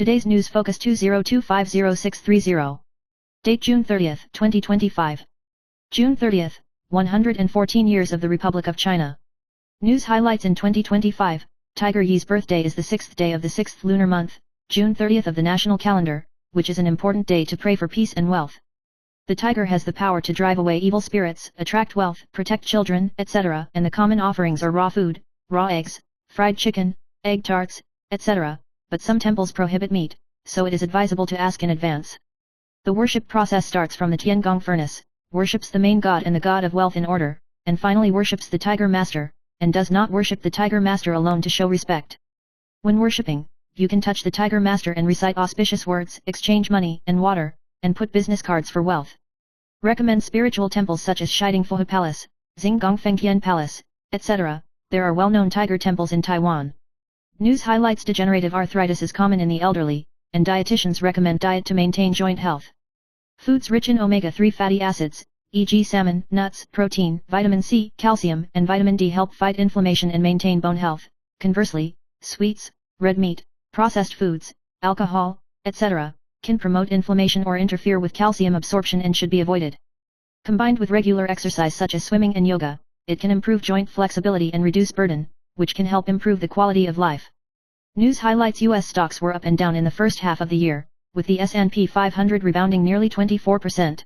Today's news focus 20250630. Date June 30th, 2025. June 30th, 114 years of the Republic of China. News highlights in 2025, Tiger Yi's birthday is the 6th day of the 6th lunar month, June 30th of the national calendar, which is an important day to pray for peace and wealth. The tiger has the power to drive away evil spirits, attract wealth, protect children, etc., and the common offerings are raw food, raw eggs, fried chicken, egg tarts, etc., but some temples prohibit meat, so it is advisable to ask in advance. The worship process starts from the Tiangong furnace, worships the main god and the god of wealth in order, and finally worships the tiger master, and does not worship the tiger master alone to show respect. When worshipping, you can touch the tiger master and recite auspicious words, exchange money and water, and put business cards for wealth. Recommend spiritual temples such as Shiding Fuhu Palace, Xinggong Fengtian Palace, etc. There are well-known tiger temples in Taiwan. News highlights degenerative arthritis is common in the elderly, and dietitians recommend diet to maintain joint health. Foods rich in omega-3 fatty acids, e.g. salmon, nuts, protein, vitamin C, calcium, and vitamin D help fight inflammation and maintain bone health. Conversely, sweets, red meat, processed foods, alcohol, etc., can promote inflammation or interfere with calcium absorption and should be avoided. Combined with regular exercise such as swimming and yoga, it can improve joint flexibility and reduce burden, which can help improve the quality of life. News highlights U.S. stocks were up and down in the first half of the year, with the S&P 500 rebounding nearly 24%.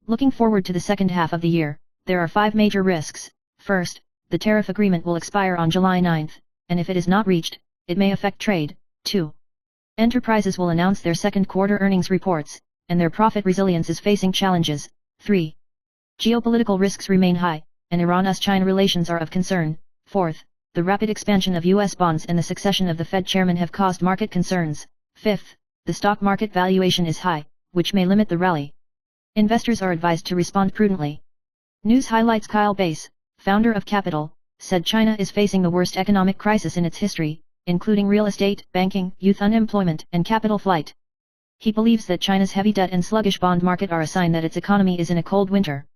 Looking forward to the second half of the year, there are 5 major risks. First, the tariff agreement will expire on July 9th, and if it is not reached, it may affect trade. 2. Enterprises will announce their second quarter earnings reports, and their profit resilience is facing challenges. 3. Geopolitical risks remain high, and Iran-US-China relations are of concern. 4th, the rapid expansion of U.S. bonds and the succession of the Fed chairman have caused market concerns. 5th, the stock market valuation is high, which may limit the rally. Investors are advised to respond prudently. News highlights Kyle Bass, founder of Capital, said China is facing the worst economic crisis in its history, including real estate, banking, youth unemployment, and capital flight. He believes that China's heavy debt and sluggish bond market are a sign that its economy is in a cold winter.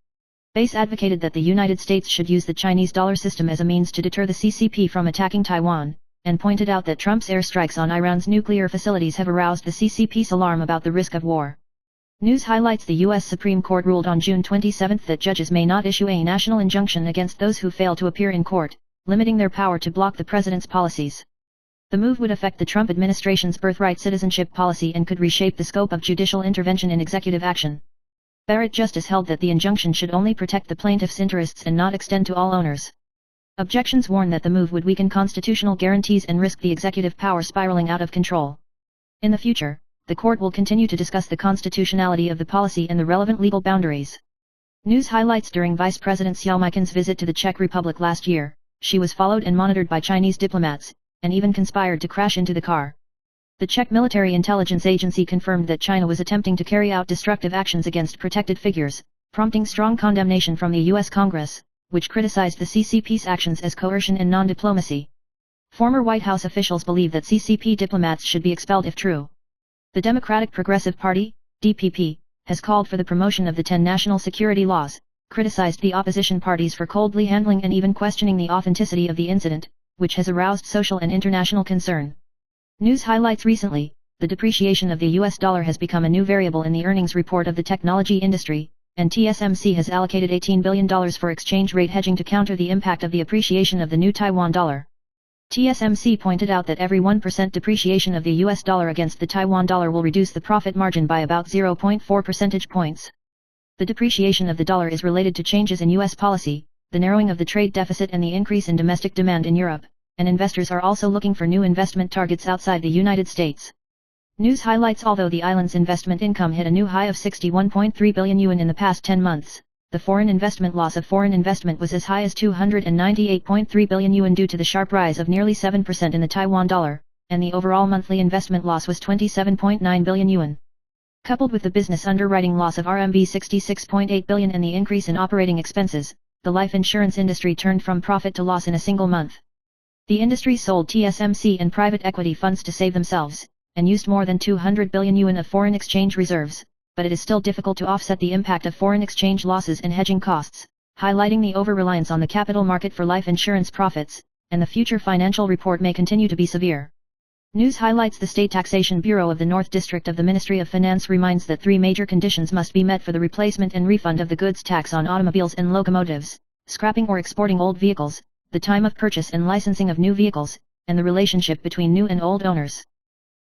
Bass advocated that the United States should use the Chinese dollar system as a means to deter the CCP from attacking Taiwan, and pointed out that Trump's airstrikes on Iran's nuclear facilities have aroused the CCP's alarm about the risk of war. News highlights the U.S. Supreme Court ruled on June 27 that judges may not issue a national injunction against those who fail to appear in court, limiting their power to block the president's policies. The move would affect the Trump administration's birthright citizenship policy and could reshape the scope of judicial intervention in executive action. Barrett Justice held that the injunction should only protect the plaintiff's interests and not extend to all owners. Objections warn that the move would weaken constitutional guarantees and risk the executive power spiraling out of control. In the future, the court will continue to discuss the constitutionality of the policy and the relevant legal boundaries. News highlights during Vice President Xiao Meiken's visit to the Czech Republic last year, she was followed and monitored by Chinese diplomats, and even conspired to crash into the car. The Czech military intelligence agency confirmed that China was attempting to carry out destructive actions against protected figures, prompting strong condemnation from the U.S. Congress, which criticized the CCP's actions as coercion and non-diplomacy. Former White House officials believe that CCP diplomats should be expelled if true. The Democratic Progressive Party, DPP, has called for the promotion of the 10 national security laws, criticized the opposition parties for coldly handling and even questioning the authenticity of the incident, which has aroused social and international concern. News highlights recently, the depreciation of the US dollar has become a new variable in the earnings report of the technology industry, and TSMC has allocated $18 billion for exchange rate hedging to counter the impact of the appreciation of the new Taiwan dollar. TSMC pointed out that every 1% depreciation of the US dollar against the Taiwan dollar will reduce the profit margin by about 0.4 percentage points. The depreciation of the dollar is related to changes in US policy, the narrowing of the trade deficit and the increase in domestic demand in Europe, and investors are also looking for new investment targets outside the United States. News highlights although the island's investment income hit a new high of 61.3 billion yuan in the past 10 months, the foreign investment loss of foreign investment was as high as 298.3 billion yuan due to the sharp rise of nearly 7% in the Taiwan dollar, and the overall monthly investment loss was 27.9 billion yuan. Coupled with the business underwriting loss of RMB 66.8 billion and the increase in operating expenses, the life insurance industry turned from profit to loss in a single month. The industry sold TSMC and private equity funds to save themselves, and used more than 200 billion yuan of foreign exchange reserves, but it is still difficult to offset the impact of foreign exchange losses and hedging costs, highlighting the over-reliance on the capital market for life insurance profits, and the future financial report may continue to be severe. News highlights the State Taxation Bureau of the North District of the Ministry of Finance reminds that 3 major conditions must be met for the replacement and refund of the goods tax on automobiles and locomotives: scrapping or exporting old vehicles, the time of purchase and licensing of new vehicles, and the relationship between new and old owners.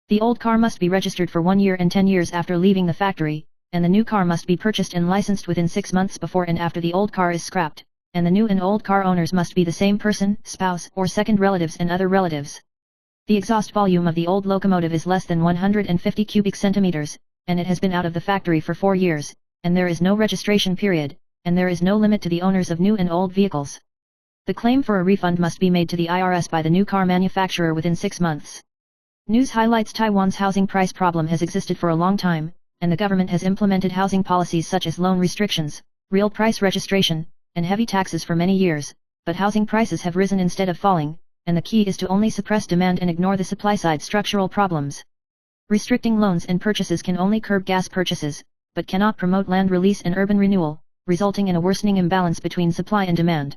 The old car must be registered for 1 year and 10 years after leaving the factory, and the new car must be purchased and licensed within 6 months before and after the old car is scrapped, and the new and old car owners must be the same person, spouse, or second relatives and other relatives. The exhaust volume of the old locomotive is less than 150 cubic centimeters, and it has been out of the factory for 4 years, and there is no registration period, and there is no limit to the owners of new and old vehicles. The claim for a refund must be made to the IRS by the new car manufacturer within 6 months. News highlights Taiwan's housing price problem has existed for a long time, and the government has implemented housing policies such as loan restrictions, real price registration, and heavy taxes for many years, but housing prices have risen instead of falling, and the key is to only suppress demand and ignore the supply-side structural problems. Restricting loans and purchases can only curb gas purchases, but cannot promote land release and urban renewal, resulting in a worsening imbalance between supply and demand.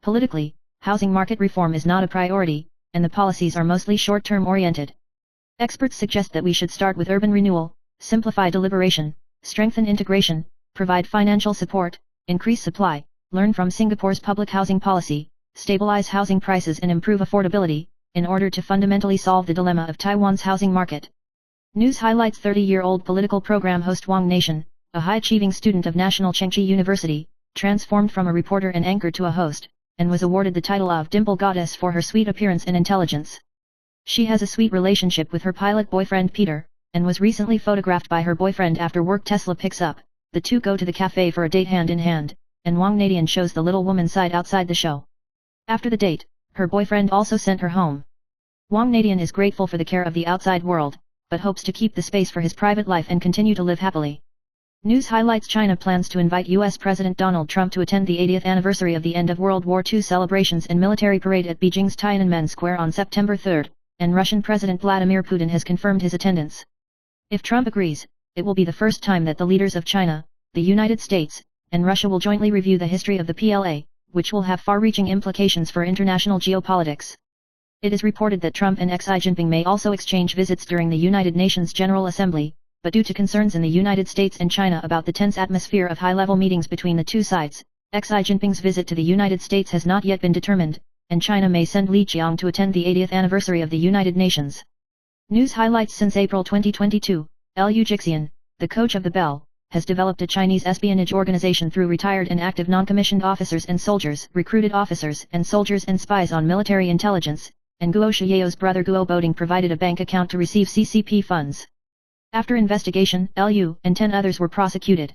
Politically, housing market reform is not a priority, and the policies are mostly short-term oriented. Experts suggest that we should start with urban renewal, simplify deliberation, strengthen integration, provide financial support, increase supply, learn from Singapore's public housing policy, stabilize housing prices and improve affordability, in order to fundamentally solve the dilemma of Taiwan's housing market. News highlights 30-year-old political program host Wang Nation, a high-achieving student of National Chengchi University, transformed from a reporter and anchor to a host, and was awarded the title of Dimple Goddess for her sweet appearance and intelligence. She has a sweet relationship with her pilot boyfriend Peter, and was recently photographed by her boyfriend after work Tesla picks up. The two go to the cafe for a date hand in hand, and Wang Nadian shows the little woman side outside the show. After the date, her boyfriend also sent her home. Wang Nadian is grateful for the care of the outside world, but hopes to keep the space for his private life and continue to live happily. News highlights China plans to invite U.S. President Donald Trump to attend the 80th anniversary of the end of World War II celebrations and military parade at Beijing's Tiananmen Square on September 3, and Russian President Vladimir Putin has confirmed his attendance. If Trump agrees, it will be the first time that the leaders of China, the United States, and Russia will jointly review the history of the PLA, which will have far-reaching implications for international geopolitics. It is reported that Trump and Xi Jinping may also exchange visits during the United Nations General Assembly, but due to concerns in the United States and China about the tense atmosphere of high-level meetings between the two sides, Xi Jinping's visit to the United States has not yet been determined, and China may send Li Qiang to attend the 80th anniversary of the United Nations. News highlights since April 2022, Liu Jixian, the coach of the Bell, has developed a Chinese espionage organization through retired and active non-commissioned officers and soldiers, recruited officers and soldiers and spies on military intelligence, and Guo Shiyao's brother Guo Boating provided a bank account to receive CCP funds. After investigation, Liu and 10 others were prosecuted.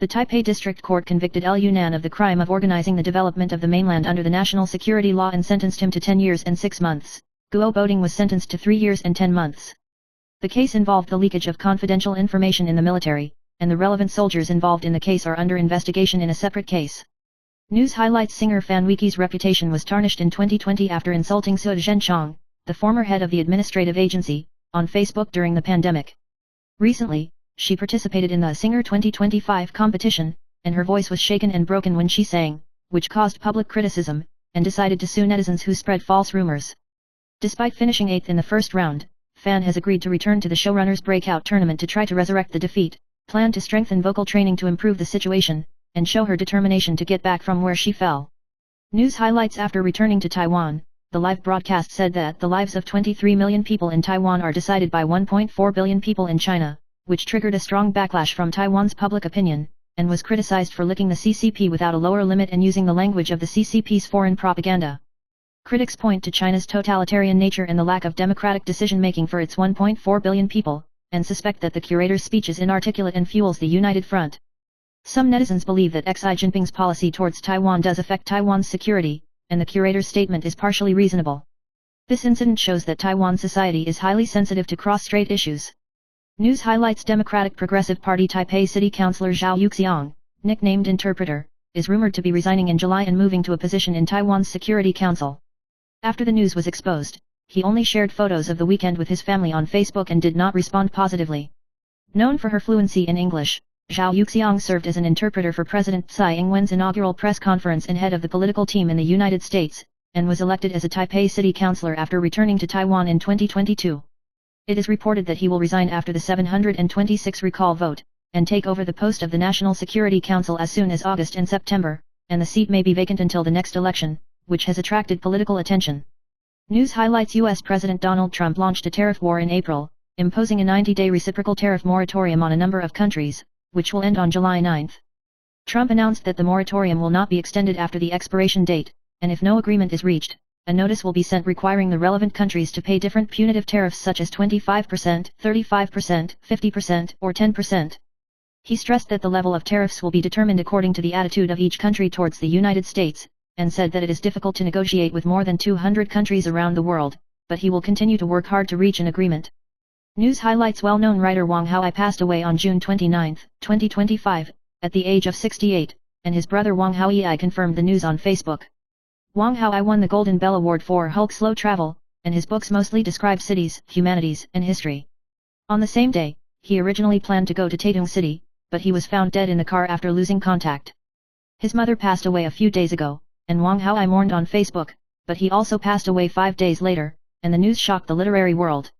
The Taipei District Court convicted Liu Nan of the crime of organizing the development of the mainland under the national security law and sentenced him to 10 years and 6 months. Guo Boating was sentenced to 3 years and 10 months. The case involved the leakage of confidential information in the military, and the relevant soldiers involved in the case are under investigation in a separate case. News highlights singer Fan Weiqi's reputation was tarnished in 2020 after insulting Su Zhenchang, the former head of the administrative agency, on Facebook during the pandemic. Recently, she participated in the Singer 2025 competition, and her voice was shaken and broken when she sang, which caused public criticism, and decided to sue netizens who spread false rumors. Despite finishing 8th in the first round, Fan has agreed to return to the showrunner's breakout tournament to try to resurrect the defeat, plan to strengthen vocal training to improve the situation, and show her determination to get back from where she fell. News highlights after returning to Taiwan, the live broadcast said that the lives of 23 million people in Taiwan are decided by 1.4 billion people in China, which triggered a strong backlash from Taiwan's public opinion, and was criticized for licking the CCP without a lower limit and using the language of the CCP's foreign propaganda. Critics point to China's totalitarian nature and the lack of democratic decision-making for its 1.4 billion people, and suspect that the curator's speech is inarticulate and fuels the united front. Some netizens believe that Xi Jinping's policy towards Taiwan does affect Taiwan's security, and the curator's statement is partially reasonable. This incident shows that Taiwan society is highly sensitive to cross-strait issues. News highlights Democratic Progressive Party Taipei City Councillor Zhao Yuxiang, nicknamed Interpreter, is rumored to be resigning in July and moving to a position in Taiwan's Security Council. After the news was exposed, he only shared photos of the weekend with his family on Facebook and did not respond positively. Known for her fluency in English, Zhao Yuxiang served as an interpreter for President Tsai Ing-wen's inaugural press conference and head of the political team in the United States, and was elected as a Taipei city councillor after returning to Taiwan in 2022. It is reported that he will resign after the 726 recall vote, and take over the post of the National Security Council as soon as August and September, and the seat may be vacant until the next election, which has attracted political attention. News highlights: U.S. President Donald Trump launched a tariff war in April, imposing a 90-day reciprocal tariff moratorium on a number of countries, which will end on July 9. Trump announced that the moratorium will not be extended after the expiration date, and if no agreement is reached, a notice will be sent requiring the relevant countries to pay different punitive tariffs such as 25%, 35%, 50%, or 10%. He stressed that the level of tariffs will be determined according to the attitude of each country towards the United States, and said that it is difficult to negotiate with more than 200 countries around the world, but he will continue to work hard to reach an agreement. News highlights: well-known writer Wang Haoai passed away on June 29, 2025, at the age of 68, and his brother Wang Haoai confirmed the news on Facebook. Wang Haoai won the Golden Bell Award for Hulk Slow Travel, and his books mostly describe cities, humanities, and history. On the same day, he originally planned to go to Taitung City, but he was found dead in the car after losing contact. His mother passed away a few days ago, and Wang Haoai mourned on Facebook, but he also passed away 5 days later, and the news shocked the literary world.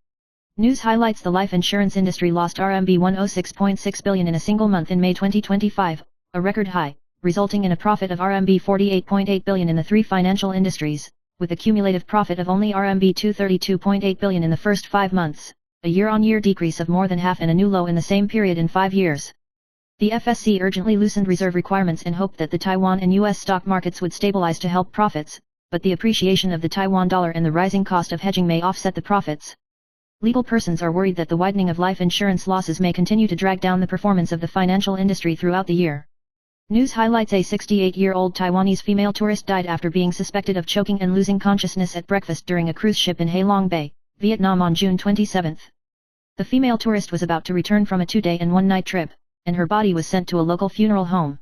News highlights: the life insurance industry lost RMB 106.6 billion in a single month in May 2025, a record high, resulting in a profit of RMB 48.8 billion in the three financial industries, with a cumulative profit of only RMB 232.8 billion in the first 5 months, a year-on-year decrease of more than half and a new low in the same period in 5 years. The FSC urgently loosened reserve requirements in hope that the Taiwan and U.S. stock markets would stabilize to help profits, but the appreciation of the Taiwan dollar and the rising cost of hedging may offset the profits. Legal persons are worried that the widening of life insurance losses may continue to drag down the performance of the financial industry throughout the year. News highlights: a 68-year-old Taiwanese female tourist died after being suspected of choking and losing consciousness at breakfast during a cruise ship in Halong Bay, Vietnam on June 27. The female tourist was about to return from a 2-day and 1-night trip, and her body was sent to a local funeral home.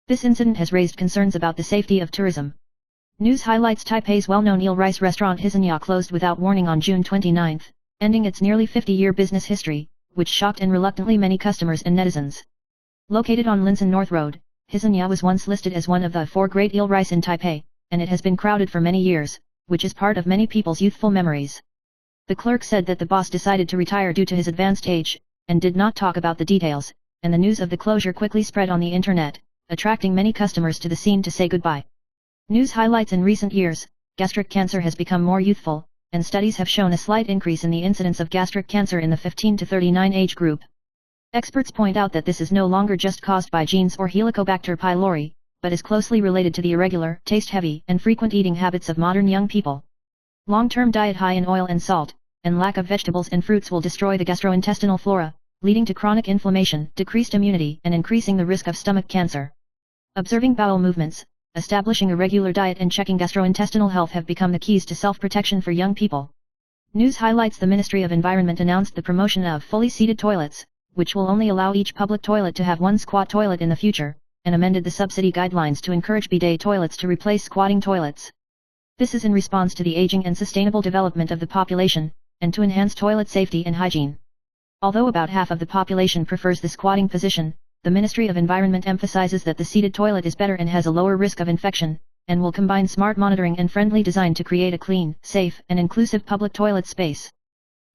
This incident has raised concerns about the safety of tourism. News highlights: Taipei's well-known eel rice restaurant Hisanya closed without warning on June 29, ending its nearly 50-year business history, which shocked and reluctantly many customers and netizens. Located on Linsen North Road, Hisanya was once listed as one of the 4 great eel rice in Taipei, and it has been crowded for many years, which is part of many people's youthful memories. The clerk said that the boss decided to retire due to his advanced age, and did not talk about the details, and the news of the closure quickly spread on the internet, attracting many customers to the scene to say goodbye. News highlights: in recent years, gastric cancer has become more youthful, and studies have shown a slight increase in the incidence of gastric cancer in the 15 to 39 age group. Experts point out that this is no longer just caused by genes or Helicobacter pylori, but is closely related to the irregular, taste-heavy, and frequent eating habits of modern young people. Long-term diet high in oil and salt, and lack of vegetables and fruits will destroy the gastrointestinal flora, leading to chronic inflammation, decreased immunity, and increasing the risk of stomach cancer. Observing bowel movements, establishing a regular diet and checking gastrointestinal health have become the keys to self-protection for young people. News highlights: the Ministry of Environment announced the promotion of fully seated toilets, which will only allow each public toilet to have one squat toilet in the future, and amended the subsidy guidelines to encourage bidet toilets to replace squatting toilets. This is in response to the aging and sustainable development of the population, and to enhance toilet safety and hygiene. Although about half of the population prefers the squatting position, the Ministry of Environment emphasizes that the seated toilet is better and has a lower risk of infection, and will combine smart monitoring and friendly design to create a clean, safe, and inclusive public toilet space.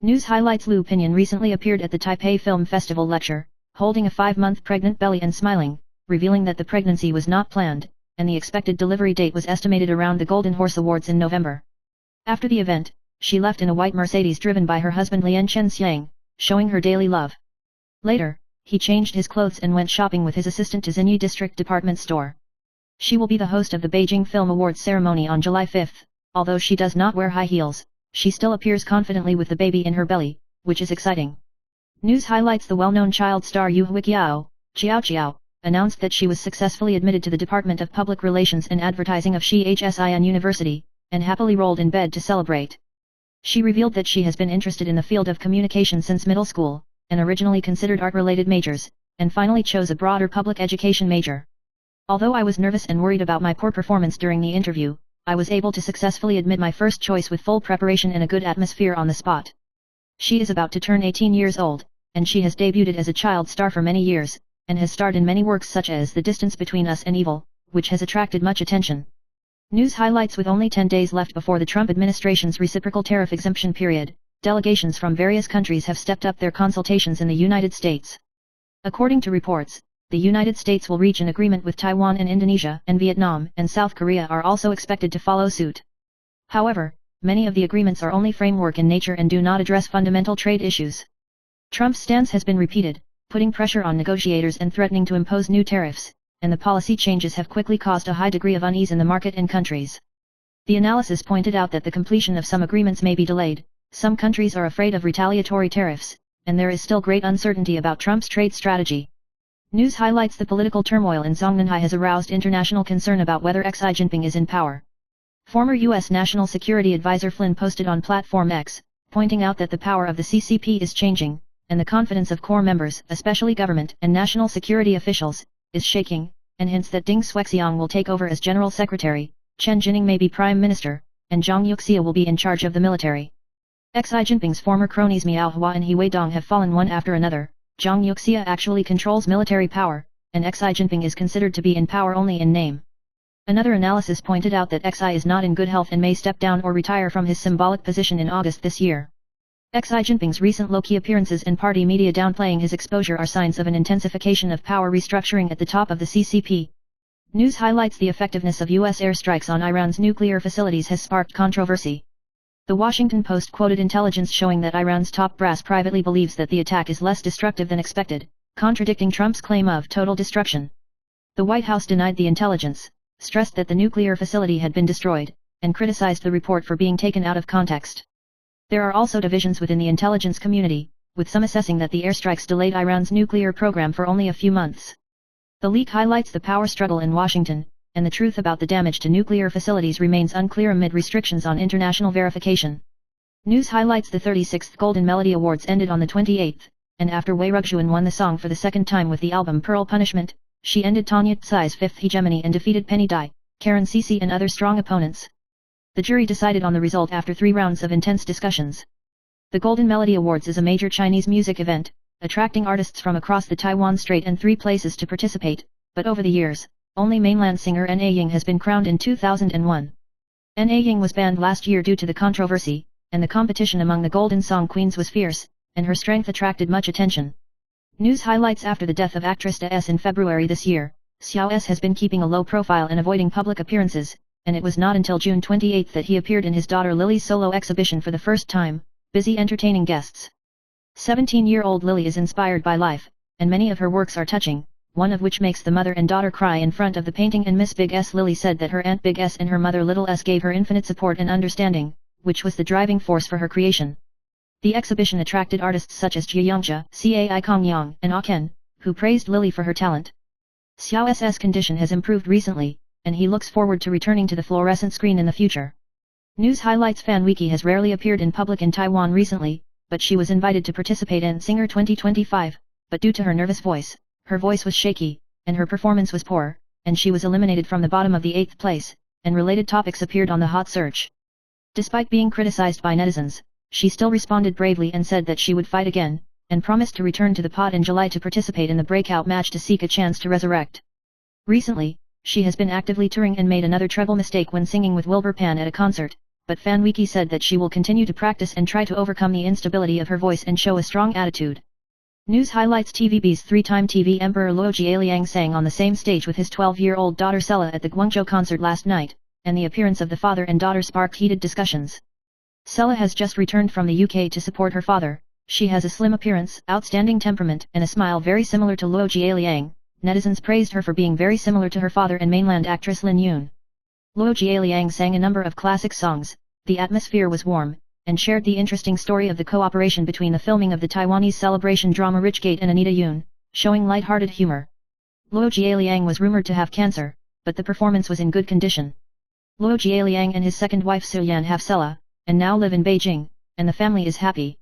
News highlights: Lu Pinyin recently appeared at the Taipei Film Festival lecture, holding a 5-month pregnant belly and smiling, revealing that the pregnancy was not planned, and the expected delivery date was estimated around the Golden Horse Awards in November. After the event, she left in a white Mercedes driven by her husband Lian Chenxiang, showing her daily love. Later, he changed his clothes and went shopping with his assistant to Xinyi District Department Store. She will be the host of the Beijing Film Awards ceremony on July 5, although she does not wear high heels, she still appears confidently with the baby in her belly, which is exciting. News highlights: the well-known child star Yu Huiqiao, Xiao, announced that she was successfully admitted to the Department of Public Relations and Advertising of Shihsin University, and happily rolled in bed to celebrate. She revealed that she has been interested in the field of communication since middle school, and originally considered art-related majors, and finally chose a broader public education major. Although I was nervous and worried about my poor performance during the interview, I was able to successfully admit my first choice with full preparation and a good atmosphere on the spot. She is about to turn 18 years old, and she has debuted as a child star for many years, and has starred in many works such as The Distance Between Us and Evil, which has attracted much attention. News highlights: with only 10 days left before the Trump administration's reciprocal tariff exemption period, delegations from various countries have stepped up their consultations in the United States. According to reports, the United States will reach an agreement with Taiwan, and Indonesia and Vietnam and South Korea are also expected to follow suit. However, many of the agreements are only framework in nature and do not address fundamental trade issues. Trump's stance has been repeated, putting pressure on negotiators and threatening to impose new tariffs, and the policy changes have quickly caused a high degree of unease in the market and countries. The analysis pointed out that the completion of some agreements may be delayed, some countries are afraid of retaliatory tariffs, and there is still great uncertainty about Trump's trade strategy. News highlights: the political turmoil in Zhongnanhai has aroused international concern about whether Xi Jinping is in power. Former U.S. National Security Advisor Flynn posted on Platform X, pointing out that the power of the CCP is changing, and the confidence of core members, especially government and national security officials, is shaking, and hints that Ding Xuexiang will take over as General Secretary, Chen Jining may be Prime Minister, and Zhang Yuxia will be in charge of the military. Xi Jinping's former cronies Miao Hua and He Weidong have fallen one after another. Zhang Yuxia actually controls military power, and Xi Jinping is considered to be in power only in name. Another analysis pointed out that Xi is not in good health and may step down or retire from his symbolic position in August this year. Xi Jinping's recent low-key appearances and party media downplaying his exposure are signs of an intensification of power restructuring at the top of the CCP. News highlights: the effectiveness of U.S. airstrikes on Iran's nuclear facilities has sparked controversy. The Washington Post quoted intelligence showing that Iran's top brass privately believes that the attack is less destructive than expected, contradicting Trump's claim of total destruction. The White House denied the intelligence, stressed that the nuclear facility had been destroyed, and criticized the report for being taken out of context. There are also divisions within the intelligence community, with some assessing that the airstrikes delayed Iran's nuclear program for only a few months. The leak highlights the power struggle in Washington, and the truth about the damage to nuclear facilities remains unclear amid restrictions on international verification. News highlights: the 36th Golden Melody Awards ended on the 28th, and after Wei Ruxuan won the song for the second time with the album Pearl Punishment, she ended Tanya Tsai's fifth hegemony and defeated Penny Dai, Karen Cici and other strong opponents. The jury decided on the result after 3 rounds of intense discussions. The Golden Melody Awards is a major Chinese music event, attracting artists from across the Taiwan Strait and 3 places to participate, but over the years, only mainland singer Na Ying has been crowned in 2001. Na Ying was banned last year due to the controversy, and the competition among the Golden Song Queens was fierce, and her strength attracted much attention. News highlights: after the death of actress Da S in February this year, Xiao S has been keeping a low profile and avoiding public appearances, and it was not until June 28 that he appeared in his daughter Lily's solo exhibition for the first time, busy entertaining guests. 17-year-old Lily is inspired by life, and many of her works are touching, one of which makes the mother and daughter cry in front of the painting, and Miss Big S. Lily said that her Aunt Big S and her mother Little S gave her infinite support and understanding, which was the driving force for her creation. The exhibition attracted artists such as Jia Yongjia, Cai Kongyang, and Ah Ken, who praised Lily for her talent. Xiao S's condition has improved recently, and he looks forward to returning to the fluorescent screen in the future. News highlights: Fan Wiki has rarely appeared in public in Taiwan recently, but she was invited to participate in Singer 2025, but due to her nervous voice, her voice was shaky, and her performance was poor, and she was eliminated from the bottom of the 8th place, and related topics appeared on the hot search. Despite being criticized by netizens, she still responded bravely and said that she would fight again, and promised to return to the pod in July to participate in the breakout match to seek a chance to resurrect. Recently, she has been actively touring and made another treble mistake when singing with Wilbur Pan at a concert, but Fan Wiki said that she will continue to practice and try to overcome the instability of her voice and show a strong attitude. News highlights: TVB's 3-time TV Emperor Luo Jialiang sang on the same stage with his 12-year-old daughter Sella at the Guangzhou concert last night, and the appearance of the father and daughter sparked heated discussions. Sella has just returned from the UK to support her father. She has a slim appearance, outstanding temperament, and a smile very similar to Luo Jialiang. Netizens praised her for being very similar to her father and mainland actress Lin Yun. Luo Jialiang sang a number of classic songs, the atmosphere was warm, and shared the interesting story of the cooperation between the filming of the Taiwanese celebration drama Rich Gate and Anita Yun, showing light-hearted humor. Luo Jialiang was rumored to have cancer, but the performance was in good condition. Luo Jialiang and his second wife Su Yan have Sella, and now live in Beijing, and the family is happy.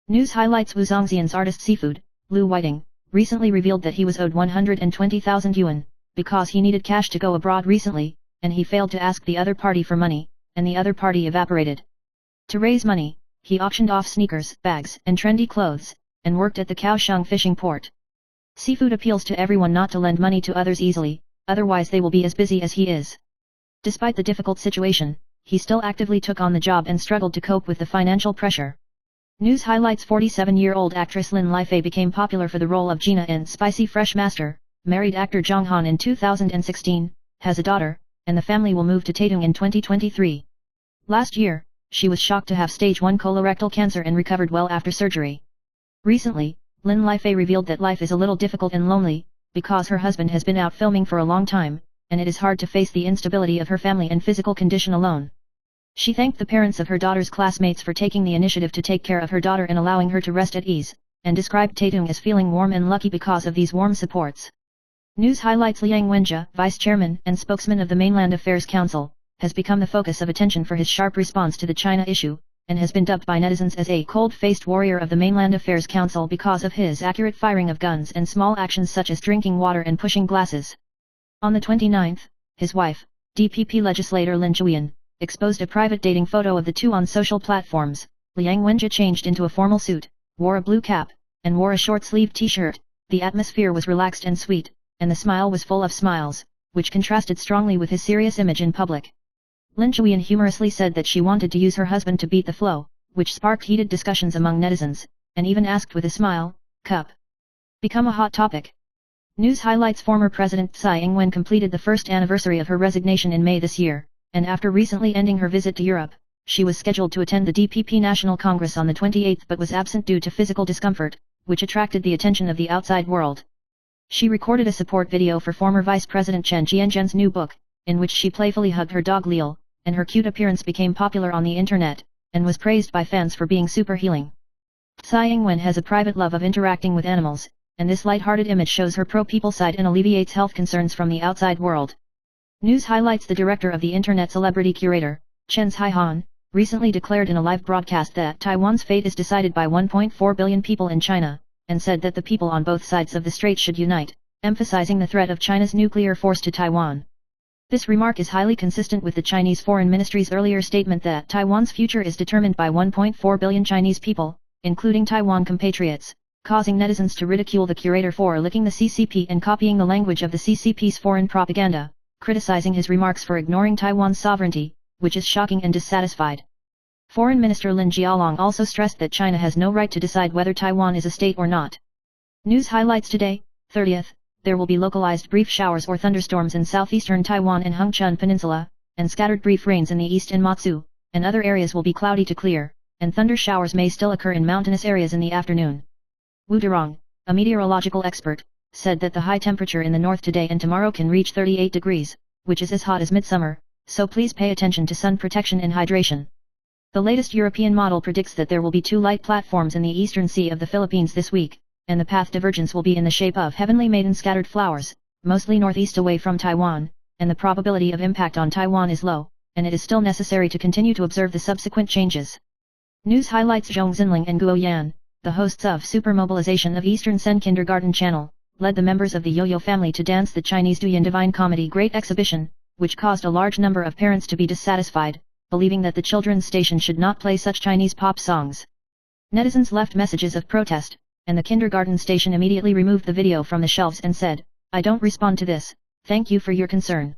News highlights: Wu Zongxian's artist Seafood, Lu Whiting, recently revealed that he was owed 120,000 yuan, because he needed cash to go abroad recently, and he failed to ask the other party for money, and the other party evaporated. To raise money, he auctioned off sneakers, bags, and trendy clothes, and worked at the Kaohsiung fishing port. Seafood appeals to everyone not to lend money to others easily, otherwise they will be as busy as he is. Despite the difficult situation, he still actively took on the job and struggled to cope with the financial pressure. News highlights: 47-year-old actress Lin Lifei became popular for the role of Gina in Spicy Fresh Master, married actor Zhang Han in 2016, has a daughter, and the family will move to Taitung in 2023. Last year, she was shocked to have stage 1 colorectal cancer and recovered well after surgery. Recently, Lin Lifei revealed that life is a little difficult and lonely, because her husband has been out filming for a long time, and it is hard to face the instability of her family and physical condition alone. She thanked the parents of her daughter's classmates for taking the initiative to take care of her daughter and allowing her to rest at ease, and described Taitung as feeling warm and lucky because of these warm supports. News highlights: Liang Wenjie, vice chairman and spokesman of the Mainland Affairs Council, has become the focus of attention for his sharp response to the China issue, and has been dubbed by netizens as a cold-faced warrior of the Mainland Affairs Council because of his accurate firing of guns and small actions such as drinking water and pushing glasses. On the 29th, his wife, DPP legislator Lin Chuyan, exposed a private dating photo of the two on social platforms. Liang Wenjie changed into a formal suit, wore a blue cap, and wore a short-sleeved t-shirt. The atmosphere was relaxed and sweet, and the smile was full of smiles, which contrasted strongly with his serious image in public. Lin Chuyan humorously said that she wanted to use her husband to beat the flow, which sparked heated discussions among netizens, and even asked with a smile, "Cup?" Become a hot topic. News highlights: former President Tsai Ing-wen completed the first anniversary of her resignation in May this year, and after recently ending her visit to Europe, she was scheduled to attend the DPP National Congress on the 28th but was absent due to physical discomfort, which attracted the attention of the outside world. She recorded a support video for former Vice President Chen Jianzhen's new book, in which she playfully hugged her dog Lil, and her cute appearance became popular on the internet, and was praised by fans for being super healing. Tsai Ing-wen has a private love of interacting with animals, and this light-hearted image shows her pro-people side and alleviates health concerns from the outside world. News highlights: the director of the Internet Celebrity Curator, Chen Zaihan, recently declared in a live broadcast that Taiwan's fate is decided by 1.4 billion people in China, and said that the people on both sides of the strait should unite, emphasizing the threat of China's nuclear force to Taiwan. This remark is highly consistent with the Chinese Foreign Ministry's earlier statement that Taiwan's future is determined by 1.4 billion Chinese people, including Taiwan compatriots, causing netizens to ridicule the curator for licking the CCP and copying the language of the CCP's foreign propaganda, criticizing his remarks for ignoring Taiwan's sovereignty, which is shocking and dissatisfied. Foreign Minister Lin Jialong also stressed that China has no right to decide whether Taiwan is a state or not. News highlights: today, 30th, there will be localized brief showers or thunderstorms in southeastern Taiwan and Hengchun Peninsula, and scattered brief rains in the east and Matsu, and other areas will be cloudy to clear, and thunder showers may still occur in mountainous areas in the afternoon. Wu Durong, a meteorological expert, said that the high temperature in the north today and tomorrow can reach 38 degrees, which is as hot as midsummer, so please pay attention to sun protection and hydration. The latest European model predicts that there will be 2 light platforms in the eastern sea of the Philippines this week, and the path divergence will be in the shape of heavenly maiden scattered flowers, mostly northeast away from Taiwan, and the probability of impact on Taiwan is low, and it is still necessary to continue to observe the subsequent changes. News highlights: Zhong Xinling and Guo Yan, the hosts of Super Mobilization of Eastern Sen Kindergarten Channel, led the members of the Yo-Yo family to dance the Chinese Douyin Divine Comedy Great Exhibition, which caused a large number of parents to be dissatisfied, believing that the children's station should not play such Chinese pop songs. Netizens left messages of protest, and the kindergarten station immediately removed the video from the shelves and said, "I don't respond to this, thank you for your concern."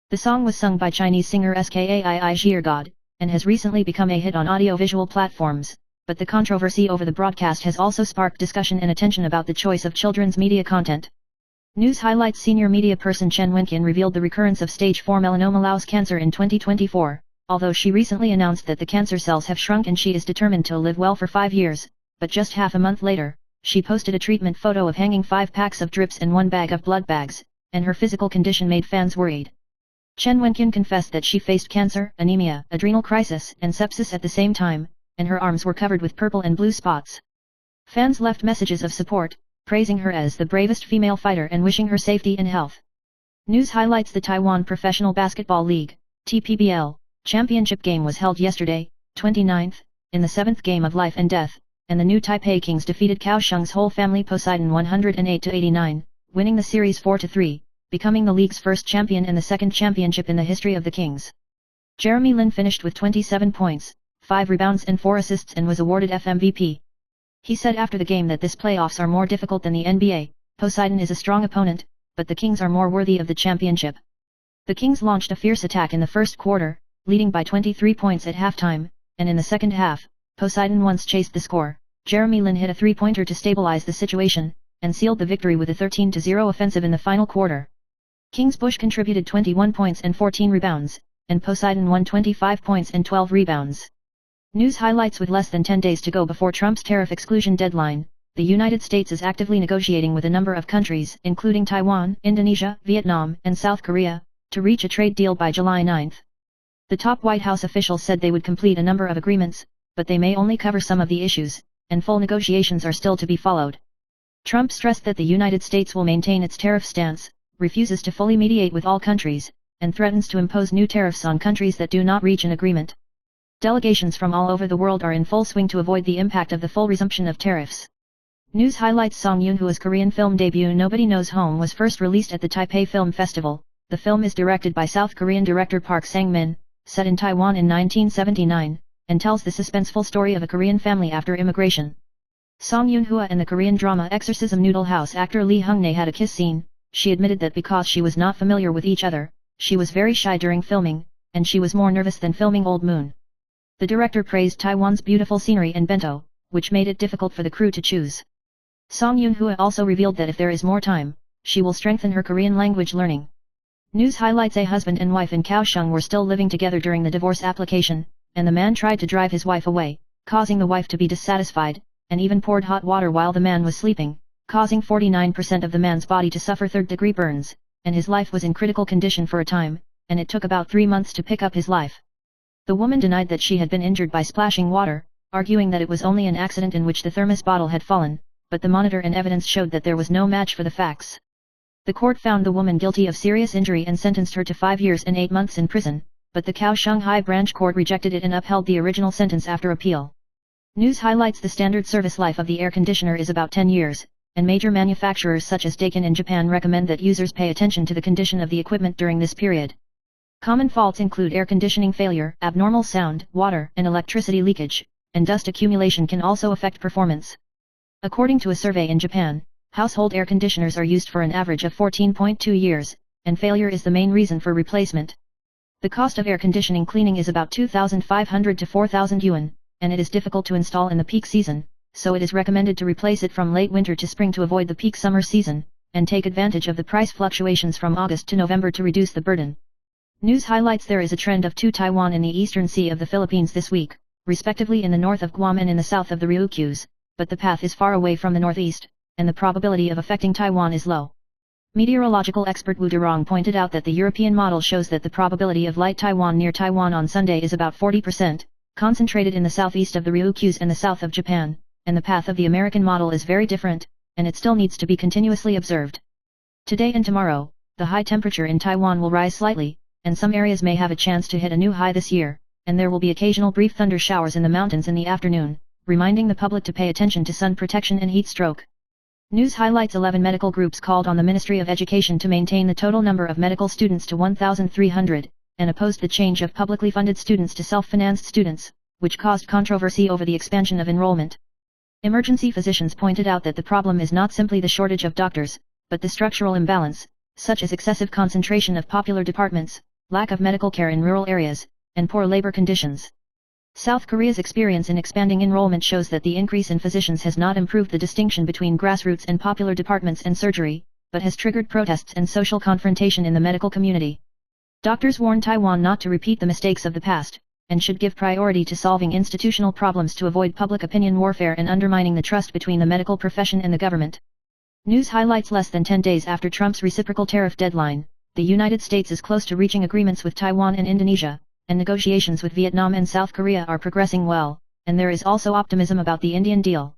The song was sung by Chinese singer Skai Zhirgod, and has recently become a hit on audio-visual platforms, but the controversy over the broadcast has also sparked discussion and attention about the choice of children's media content. News highlights: senior media person Chen Wenqian revealed the recurrence of stage 4 melanoma Laos cancer in 2024, although she recently announced that the cancer cells have shrunk and she is determined to live well for 5 years, but just half a month later, she posted a treatment photo of hanging 5 packs of drips and 1 bag of blood bags, and her physical condition made fans worried. Chen Wenqian confessed that she faced cancer, anemia, adrenal crisis, and sepsis at the same time, and her arms were covered with purple and blue spots. Fans left messages of support, praising her as the bravest female fighter and wishing her safety and health. News highlights: the Taiwan Professional Basketball League, TPBL, championship game was held yesterday, 29th, in the 7th game of life and death, and the new Taipei Kings defeated Kaohsiung's whole family Poseidon 108-89, winning the series 4-3, becoming the league's first champion and the second championship in the history of the Kings. Jeremy Lin finished with 27 points, 5 rebounds and 4 assists and was awarded FMVP. He said after the game that this playoffs are more difficult than the NBA, Poseidon is a strong opponent, but the Kings are more worthy of the championship. The Kings launched a fierce attack in the first quarter, leading by 23 points at halftime, and in the second half, Poseidon once chased the score. Jeremy Lin hit a three-pointer to stabilize the situation, and sealed the victory with a 13-0 offensive in the final quarter. Kings Bush contributed 21 points and 14 rebounds, and Poseidon won 25 points and 12 rebounds. News highlights: with less than 10 days to go before Trump's tariff exclusion deadline, the United States is actively negotiating with a number of countries, including Taiwan, Indonesia, Vietnam, and South Korea, to reach a trade deal by July 9. The top White House officials said they would complete a number of agreements, but they may only cover some of the issues, and full negotiations are still to be followed. Trump stressed that the United States will maintain its tariff stance, refuses to fully mediate with all countries, and threatens to impose new tariffs on countries that do not reach an agreement. Delegations from all over the world are in full swing to avoid the impact of the full resumption of tariffs. News highlights: Song Yoon-hoo's Korean film debut Nobody Knows Home was first released at the Taipei Film Festival. The film is directed by South Korean director Park Sang-min, set in Taiwan in 1979, and tells the suspenseful story of a Korean family after immigration. Song Yoon-hoo and the Korean drama Exorcism Noodle House actor Lee Hung-nae had a kiss scene. She admitted that because she was not familiar with each other, she was very shy during filming, and she was more nervous than filming Old Moon. The director praised Taiwan's beautiful scenery and bento, which made it difficult for the crew to choose. Song Yoon-hoo also revealed that if there is more time, she will strengthen her Korean language learning. News highlights: a husband and wife in Kaohsiung were still living together during the divorce application, and the man tried to drive his wife away, causing the wife to be dissatisfied, and even poured hot water while the man was sleeping, causing 49% of the man's body to suffer third-degree burns, and his life was in critical condition for a time, and it took about 3 months to pick up his life. The woman denied that she had been injured by splashing water, arguing that it was only an accident in which the thermos bottle had fallen, but the monitor and evidence showed that there was no match for the facts. The court found the woman guilty of serious injury and sentenced her to 5 years and 8 months in prison, but the Kaohsiung High Branch Court rejected it and upheld the original sentence after appeal. News highlights: the standard service life of the air conditioner is about 10 years, and major manufacturers such as Daikin in Japan recommend that users pay attention to the condition of the equipment during this period. Common faults include air conditioning failure, abnormal sound, water and electricity leakage, and dust accumulation can also affect performance. According to a survey in Japan, household air conditioners are used for an average of 14.2 years, and failure is the main reason for replacement. The cost of air conditioning cleaning is about 2,500 to 4,000 yuan, and it is difficult to install in the peak season, so it is recommended to replace it from late winter to spring to avoid the peak summer season, and take advantage of the price fluctuations from August to November to reduce the burden. News highlights: there is a trend of 2 Taiwan in the eastern sea of the Philippines this week, respectively in the north of Guam and in the south of the Ryukyus, but the path is far away from the northeast, and the probability of affecting Taiwan is low. Meteorological expert Wu Durong pointed out that the European model shows that the probability of light Taiwan near Taiwan on Sunday is about 40%, concentrated in the southeast of the Ryukyus and the south of Japan, and the path of the American model is very different, and it still needs to be continuously observed. Today and tomorrow, the high temperature in Taiwan will rise slightly, and some areas may have a chance to hit a new high this year, and there will be occasional brief thunder showers in the mountains in the afternoon, reminding the public to pay attention to sun protection and heat stroke. News highlights: 11 medical groups called on the Ministry of Education to maintain the total number of medical students to 1,300, and opposed the change of publicly funded students to self-financed students, which caused controversy over the expansion of enrollment. Emergency physicians pointed out that the problem is not simply the shortage of doctors, but the structural imbalance, such as excessive concentration of popular departments, lack of medical care in rural areas, and poor labor conditions. South Korea's experience in expanding enrollment shows that the increase in physicians has not improved the distinction between grassroots and popular departments and surgery, but has triggered protests and social confrontation in the medical community. Doctors warn Taiwan not to repeat the mistakes of the past, and should give priority to solving institutional problems to avoid public opinion warfare and undermining the trust between the medical profession and the government. News highlights: less than 10 days after Trump's reciprocal tariff deadline, the United States is close to reaching agreements with Taiwan and Indonesia, and negotiations with Vietnam and South Korea are progressing well, and there is also optimism about the Indian deal.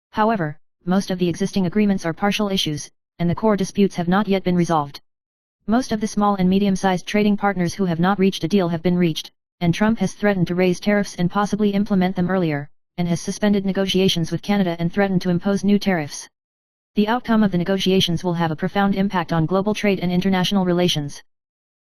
However, most of the existing agreements are partial issues, and the core disputes have not yet been resolved. Most of the small and medium-sized trading partners who have not reached a deal have been reached, and Trump has threatened to raise tariffs and possibly implement them earlier, and has suspended negotiations with Canada and threatened to impose new tariffs. The outcome of the negotiations will have a profound impact on global trade and international relations.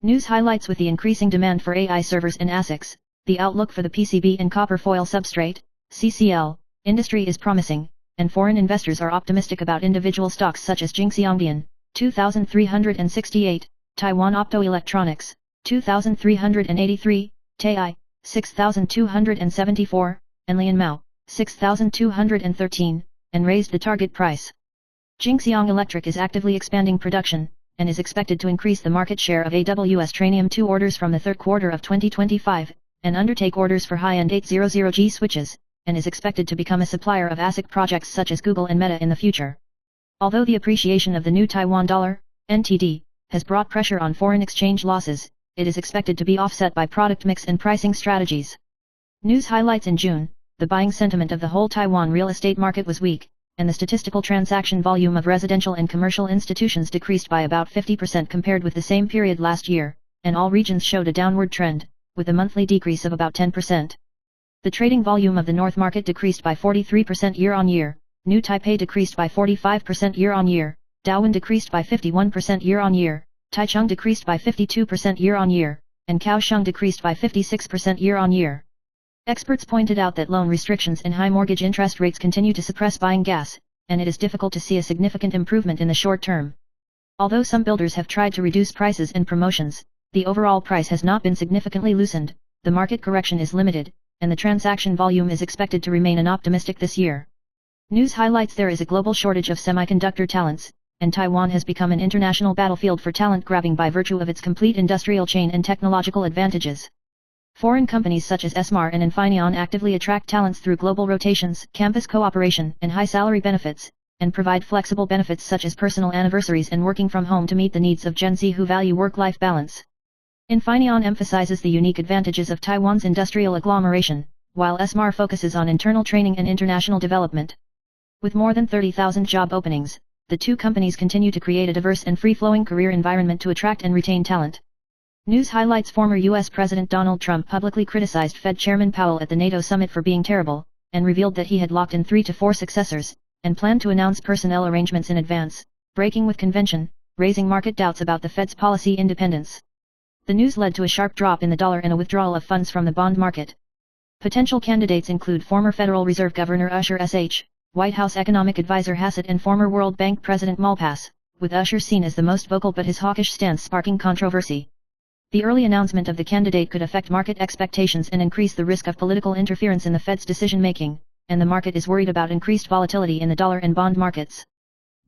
News highlights: with the increasing demand for AI servers and ASICs, the outlook for the PCB and copper foil substrate, CCL, industry is promising, and foreign investors are optimistic about individual stocks such as Jingxiangdian, 2368, Taiwan Optoelectronics, 2,383, Tei, 6,274, and Lianmao, 6,213, and raised the target price. Jingxiang Electric is actively expanding production, and is expected to increase the market share of AWS Trainium2 orders from the third quarter of 2025, and undertake orders for high-end 800G switches, and is expected to become a supplier of ASIC projects such as Google and Meta in the future. Although the appreciation of the new Taiwan dollar, NTD, has brought pressure on foreign exchange losses, it is expected to be offset by product mix and pricing strategies. News highlights in June, the buying sentiment of the whole Taiwan real estate market was weak, and the statistical transaction volume of residential and commercial institutions decreased by about 50% compared with the same period last year, and all regions showed a downward trend, with a monthly decrease of about 10%. The trading volume of the North market decreased by 43% year-on-year, New Taipei decreased by 45% year-on-year, Dawin decreased by 51% year-on-year, Taichung decreased by 52% year-on-year, and Kaohsiung decreased by 56% year-on-year. Experts pointed out that loan restrictions and high mortgage interest rates continue to suppress buying gas, and it is difficult to see a significant improvement in the short term. Although some builders have tried to reduce prices and promotions, the overall price has not been significantly loosened, the market correction is limited, and the transaction volume is expected to remain unoptimistic this year. News highlights there is a global shortage of semiconductor talents, and Taiwan has become an international battlefield for talent grabbing by virtue of its complete industrial chain and technological advantages. Foreign companies such as Esmar and Infineon actively attract talents through global rotations, campus cooperation, and high salary benefits, and provide flexible benefits such as personal anniversaries and working from home to meet the needs of Gen Z who value work-life balance. Infineon emphasizes the unique advantages of Taiwan's industrial agglomeration, while Esmar focuses on internal training and international development. With more than 30,000 job openings, the two companies continue to create a diverse and free-flowing career environment to attract and retain talent. News highlights former U.S. President Donald Trump publicly criticized Fed Chairman Powell at the NATO summit for being terrible, and revealed that he had locked in 3 to 4 successors, and planned to announce personnel arrangements in advance, breaking with convention, raising market doubts about the Fed's policy independence. The news led to a sharp drop in the dollar and a withdrawal of funds from the bond market. Potential candidates include former Federal Reserve Governor Usher S.H., White House Economic Advisor Hassett and former World Bank President Malpass, with Usher seen as the most vocal but his hawkish stance sparking controversy. The early announcement of the candidate could affect market expectations and increase the risk of political interference in the Fed's decision-making, and the market is worried about increased volatility in the dollar and bond markets.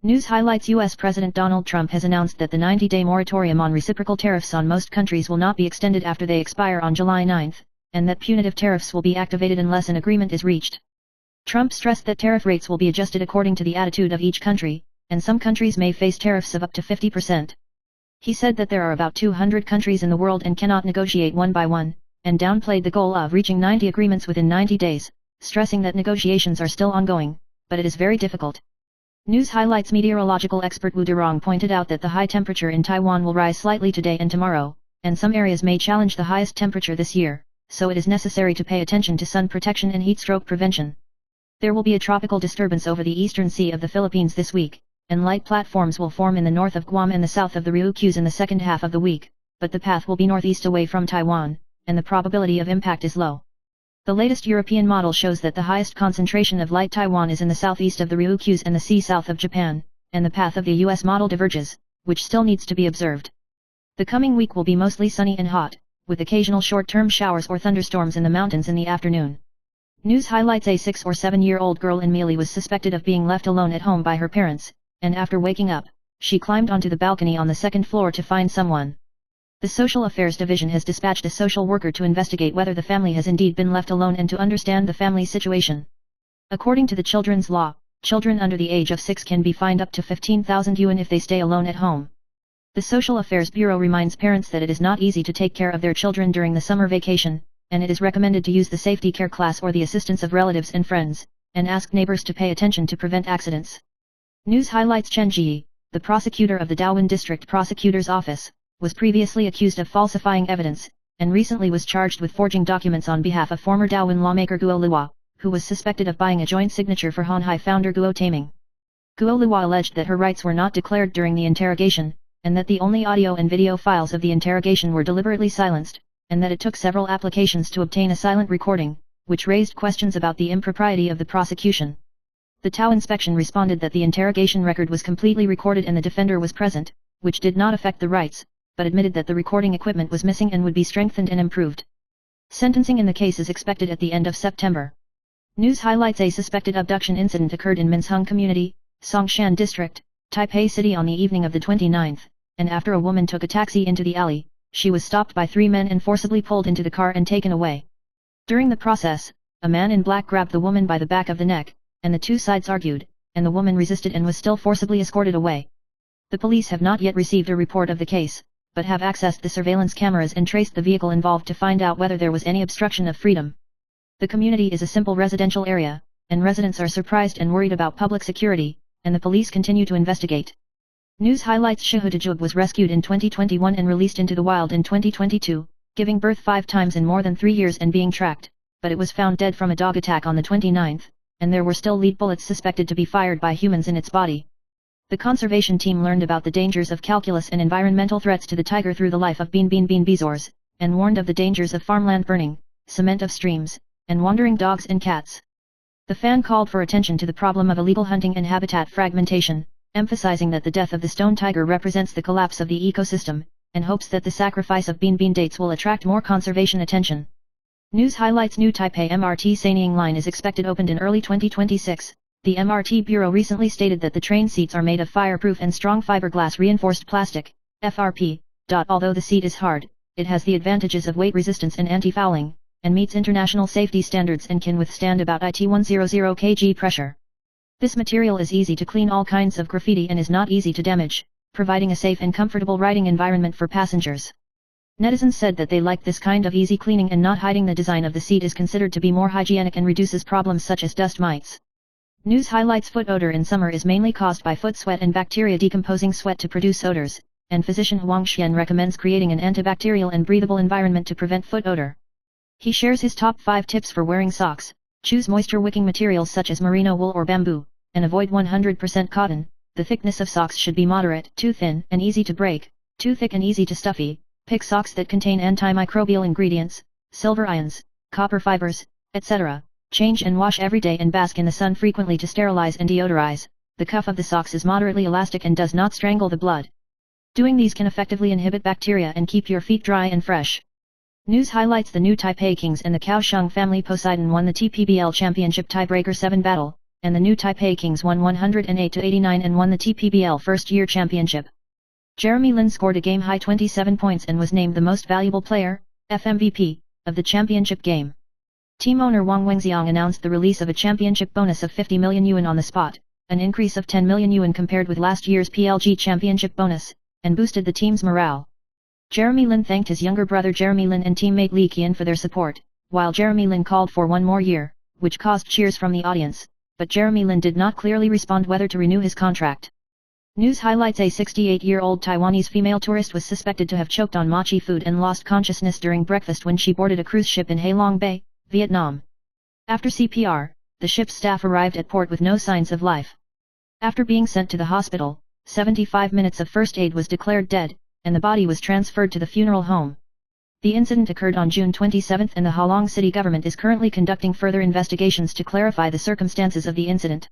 News highlights U.S. President Donald Trump has announced that the 90-day moratorium on reciprocal tariffs on most countries will not be extended after they expire on July 9, and that punitive tariffs will be activated unless an agreement is reached. Trump stressed that tariff rates will be adjusted according to the attitude of each country, and some countries may face tariffs of up to 50%. He said that there are about 200 countries in the world and cannot negotiate one by one, and downplayed the goal of reaching 90 agreements within 90 days, stressing that negotiations are still ongoing, but it is very difficult. News highlights meteorological expert Wu Derong pointed out that the high temperature in Taiwan will rise slightly today and tomorrow, and some areas may challenge the highest temperature this year, so it is necessary to pay attention to sun protection and heat stroke prevention. There will be a tropical disturbance over the eastern sea of the Philippines this week, and light platforms will form in the north of Guam and the south of the Ryukyus in the second half of the week, but the path will be northeast away from Taiwan, and the probability of impact is low. The latest European model shows that the highest concentration of light Taiwan is in the southeast of the Ryukyus and the sea south of Japan, and the path of the US model diverges, which still needs to be observed. The coming week will be mostly sunny and hot, with occasional short-term showers or thunderstorms in the mountains in the afternoon. News highlights a 6 or 7-year-old girl in Mili was suspected of being left alone at home by her parents, and after waking up, she climbed onto the balcony on the second floor to find someone. The Social Affairs Division has dispatched a social worker to investigate whether the family has indeed been left alone and to understand the family's situation. According to the children's law, children under the age of 6 can be fined up to 15,000 yuan if they stay alone at home. The Social Affairs Bureau reminds parents that it is not easy to take care of their children during the summer vacation, and it is recommended to use the safety care class or the assistance of relatives and friends, and ask neighbors to pay attention to prevent accidents. News highlights Chen Ji, the prosecutor of the Dawin District Prosecutor's Office, was previously accused of falsifying evidence, and recently was charged with forging documents on behalf of former Dawin lawmaker Guo Luo, who was suspected of buying a joint signature for Honhai founder Guo Taming. Guo Luo alleged that her rights were not declared during the interrogation, and that the only audio and video files of the interrogation were deliberately silenced, and that it took several applications to obtain a silent recording, which raised questions about the impropriety of the prosecution. The Tao inspection responded that the interrogation record was completely recorded and the defender was present, which did not affect the rights, but admitted that the recording equipment was missing and would be strengthened and improved. Sentencing in the case is expected at the end of September. News highlights: a suspected abduction incident occurred in Minsheng Community, Songshan District, Taipei City on the evening of the 29th, and after a woman took a taxi into the alley, she was stopped by 3 men and forcibly pulled into the car and taken away. During the process, a man in black grabbed the woman by the back of the neck, and the two sides argued, and the woman resisted and was still forcibly escorted away. The police have not yet received a report of the case, but have accessed the surveillance cameras and traced the vehicle involved to find out whether there was any obstruction of freedom. The community is a simple residential area, and residents are surprised and worried about public security, and the police continue to investigate. News highlights: Shihudajub was rescued in 2021 and released into the wild in 2022, giving birth 5 times in more than 3 years and being tracked, but it was found dead from a dog attack on the 29th, and there were still lead bullets suspected to be fired by humans in its body. The conservation team learned about the dangers of calculus and environmental threats to the tiger through the life of Bean Bezoars, and warned of the dangers of farmland burning, cement of streams, and wandering dogs and cats. The fan called for attention to the problem of illegal hunting and habitat fragmentation, emphasizing that the death of the stone tiger represents the collapse of the ecosystem, and hopes that the sacrifice of bean dates will attract more conservation attention. News highlights: New Taipei MRT Sanying line is expected opened in early 2026. The MRT Bureau recently stated that the train seats are made of fireproof and strong fiberglass reinforced plastic, FRP. Although the seat is hard, it has the advantages of weight resistance and anti-fouling, and meets international safety standards and can withstand about 100 kg pressure. This material is easy to clean all kinds of graffiti and is not easy to damage, providing a safe and comfortable riding environment for passengers. Netizens said that they like this kind of easy cleaning, and not hiding the design of the seat is considered to be more hygienic and reduces problems such as dust mites. News highlights: foot odor in summer is mainly caused by foot sweat and bacteria decomposing sweat to produce odors, and physician Huang Xian recommends creating an antibacterial and breathable environment to prevent foot odor. He shares his top 5 tips for wearing socks: choose moisture-wicking materials such as merino wool or bamboo, and avoid 100% cotton. The thickness of socks should be moderate, too thin and easy to break, too thick and easy to stuffy. Pick socks that contain antimicrobial ingredients, silver ions, copper fibers, etc. Change and wash every day and bask in the sun frequently to sterilize and deodorize. The cuff of the socks is moderately elastic and does not strangle the blood. Doing these can effectively inhibit bacteria and keep your feet dry and fresh. News highlights: the new Taipei Kings and the Kaohsiung family Poseidon won the TPBL Championship Tiebreaker 7 battle, and the new Taipei Kings won 108-89 and won the TPBL First-Year Championship. Jeremy Lin scored a game-high 27 points and was named the Most Valuable Player, FMVP, of the championship game. Team owner Wang Wengxiang announced the release of a championship bonus of 50 million yuan on the spot, an increase of 10 million yuan compared with last year's PLG championship bonus, and boosted the team's morale. Jeremy Lin thanked his younger brother Jeremy Lin and teammate Li Qian for their support, while Jeremy Lin called for 1 more year, which caused cheers from the audience, but Jeremy Lin did not clearly respond whether to renew his contract. News highlights: a 68-year-old Taiwanese female tourist was suspected to have choked on mochi food and lost consciousness during breakfast when she boarded a cruise ship in Halong Bay, Vietnam. After CPR, the ship's staff arrived at port with no signs of life. After being sent to the hospital, 75 minutes of first aid was declared dead, and the body was transferred to the funeral home. The incident occurred on June 27 and the Halong city government is currently conducting further investigations to clarify the circumstances of the incident.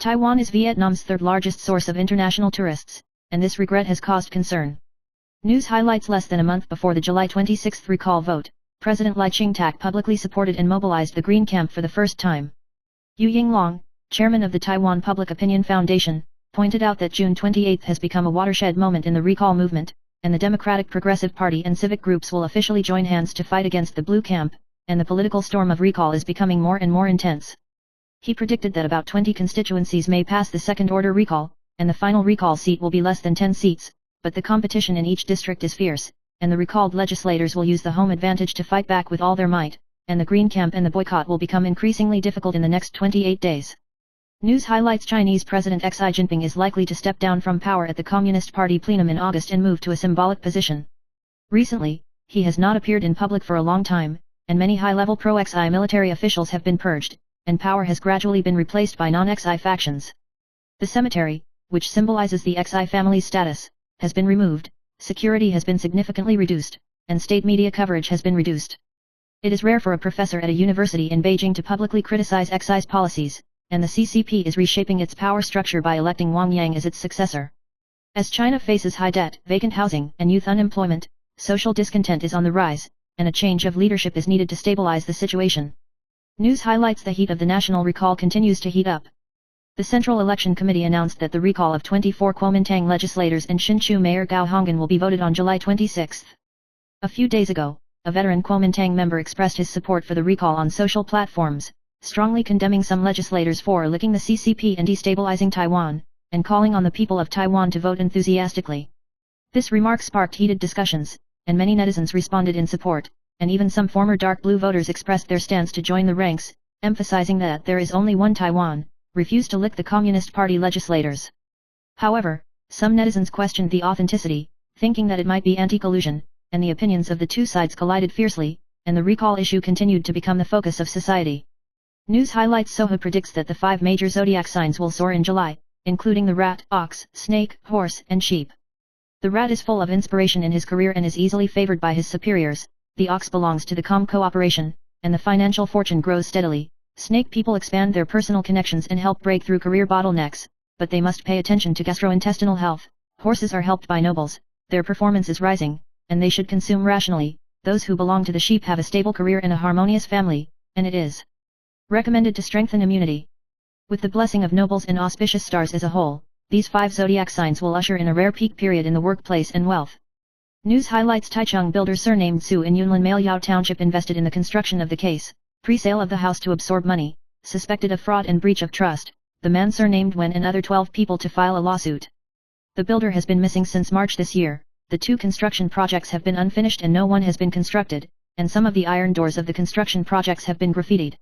Taiwan is Vietnam's 3rd largest source of international tourists, and this regret has caused concern. News highlights: less than a month before the July 26 recall vote, President Lai Ching-tak publicly supported and mobilized the Green Camp for the first time. Yu Yinglong, chairman of the Taiwan Public Opinion Foundation, pointed out that June 28 has become a watershed moment in the recall movement, and the Democratic Progressive Party and civic groups will officially join hands to fight against the Blue Camp, and the political storm of recall is becoming more and more intense. He predicted that about 20 constituencies may pass the second-order recall, and the final recall seat will be less than 10 seats, but the competition in each district is fierce, and the recalled legislators will use the home advantage to fight back with all their might, and the Green Camp and the boycott will become increasingly difficult in the next 28 days. News highlights: Chinese President Xi Jinping is likely to step down from power at the Communist Party plenum in August and move to a symbolic position. Recently, he has not appeared in public for a long time, and many high-level pro-Xi military officials have been purged, and power has gradually been replaced by non-Xi factions. The cemetery, which symbolizes the Xi family's status, has been removed, security has been significantly reduced, and state media coverage has been reduced. It is rare for a professor at a university in Beijing to publicly criticize Xi's policies, and the CCP is reshaping its power structure by electing Wang Yang as its successor. As China faces high debt, vacant housing, and youth unemployment, social discontent is on the rise, and a change of leadership is needed to stabilize the situation. News highlights the heat of the national recall continues to heat up. The Central Election Committee announced that the recall of 24 Kuomintang legislators and Hsinchu Mayor Gao Honggan will be voted on July 26. A few days ago, a veteran Kuomintang member expressed his support for the recall on social platforms, strongly condemning some legislators for licking the CCP and destabilizing Taiwan, and calling on the people of Taiwan to vote enthusiastically. This remark sparked heated discussions, and many netizens responded in support, and even some former dark blue voters expressed their stance to join the ranks, emphasizing that there is only one Taiwan, refused to lick the Communist Party legislators. However, some netizens questioned the authenticity, thinking that it might be anti-collusion, and the opinions of the two sides collided fiercely, and the recall issue continued to become the focus of society. News highlights Soha predicts that the 5 major zodiac signs will soar in July, including the rat, ox, snake, horse, and sheep. The rat is full of inspiration in his career and is easily favored by his superiors. The ox belongs to the calm cooperation, and the financial fortune grows steadily. Snake people expand their personal connections and help break through career bottlenecks, but they must pay attention to gastrointestinal health. Horses are helped by nobles, their performance is rising, and they should consume rationally. Those who belong to the sheep have a stable career and a harmonious family, and it is recommended to strengthen immunity. With the blessing of nobles and auspicious stars as a whole, these 5 zodiac signs will usher in a rare peak period in the workplace and wealth. News highlights Taichung builder surnamed Su in Yunlin Maoyao Township invested in the construction of the case, pre-sale of the house to absorb money, suspected of fraud and breach of trust. The man surnamed Wen and other 12 people to file a lawsuit. The builder has been missing since March this year. The 2 construction projects have been unfinished and no one has been constructed, and some of the iron doors of the construction projects have been graffitied.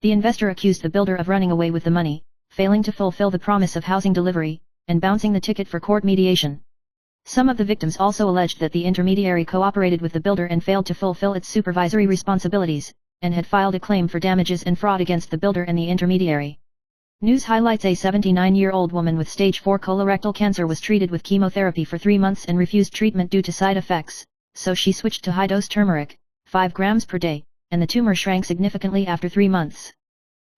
The investor accused the builder of running away with the money, failing to fulfill the promise of housing delivery, and bouncing the ticket for court mediation. Some of the victims also alleged that the intermediary cooperated with the builder and failed to fulfill its supervisory responsibilities, and had filed a claim for damages and fraud against the builder and the intermediary. News highlights a 79-year-old woman with stage 4 colorectal cancer was treated with chemotherapy for 3 months and refused treatment due to side effects, so she switched to high-dose turmeric, 5 grams per day, and the tumor shrank significantly after 3 months.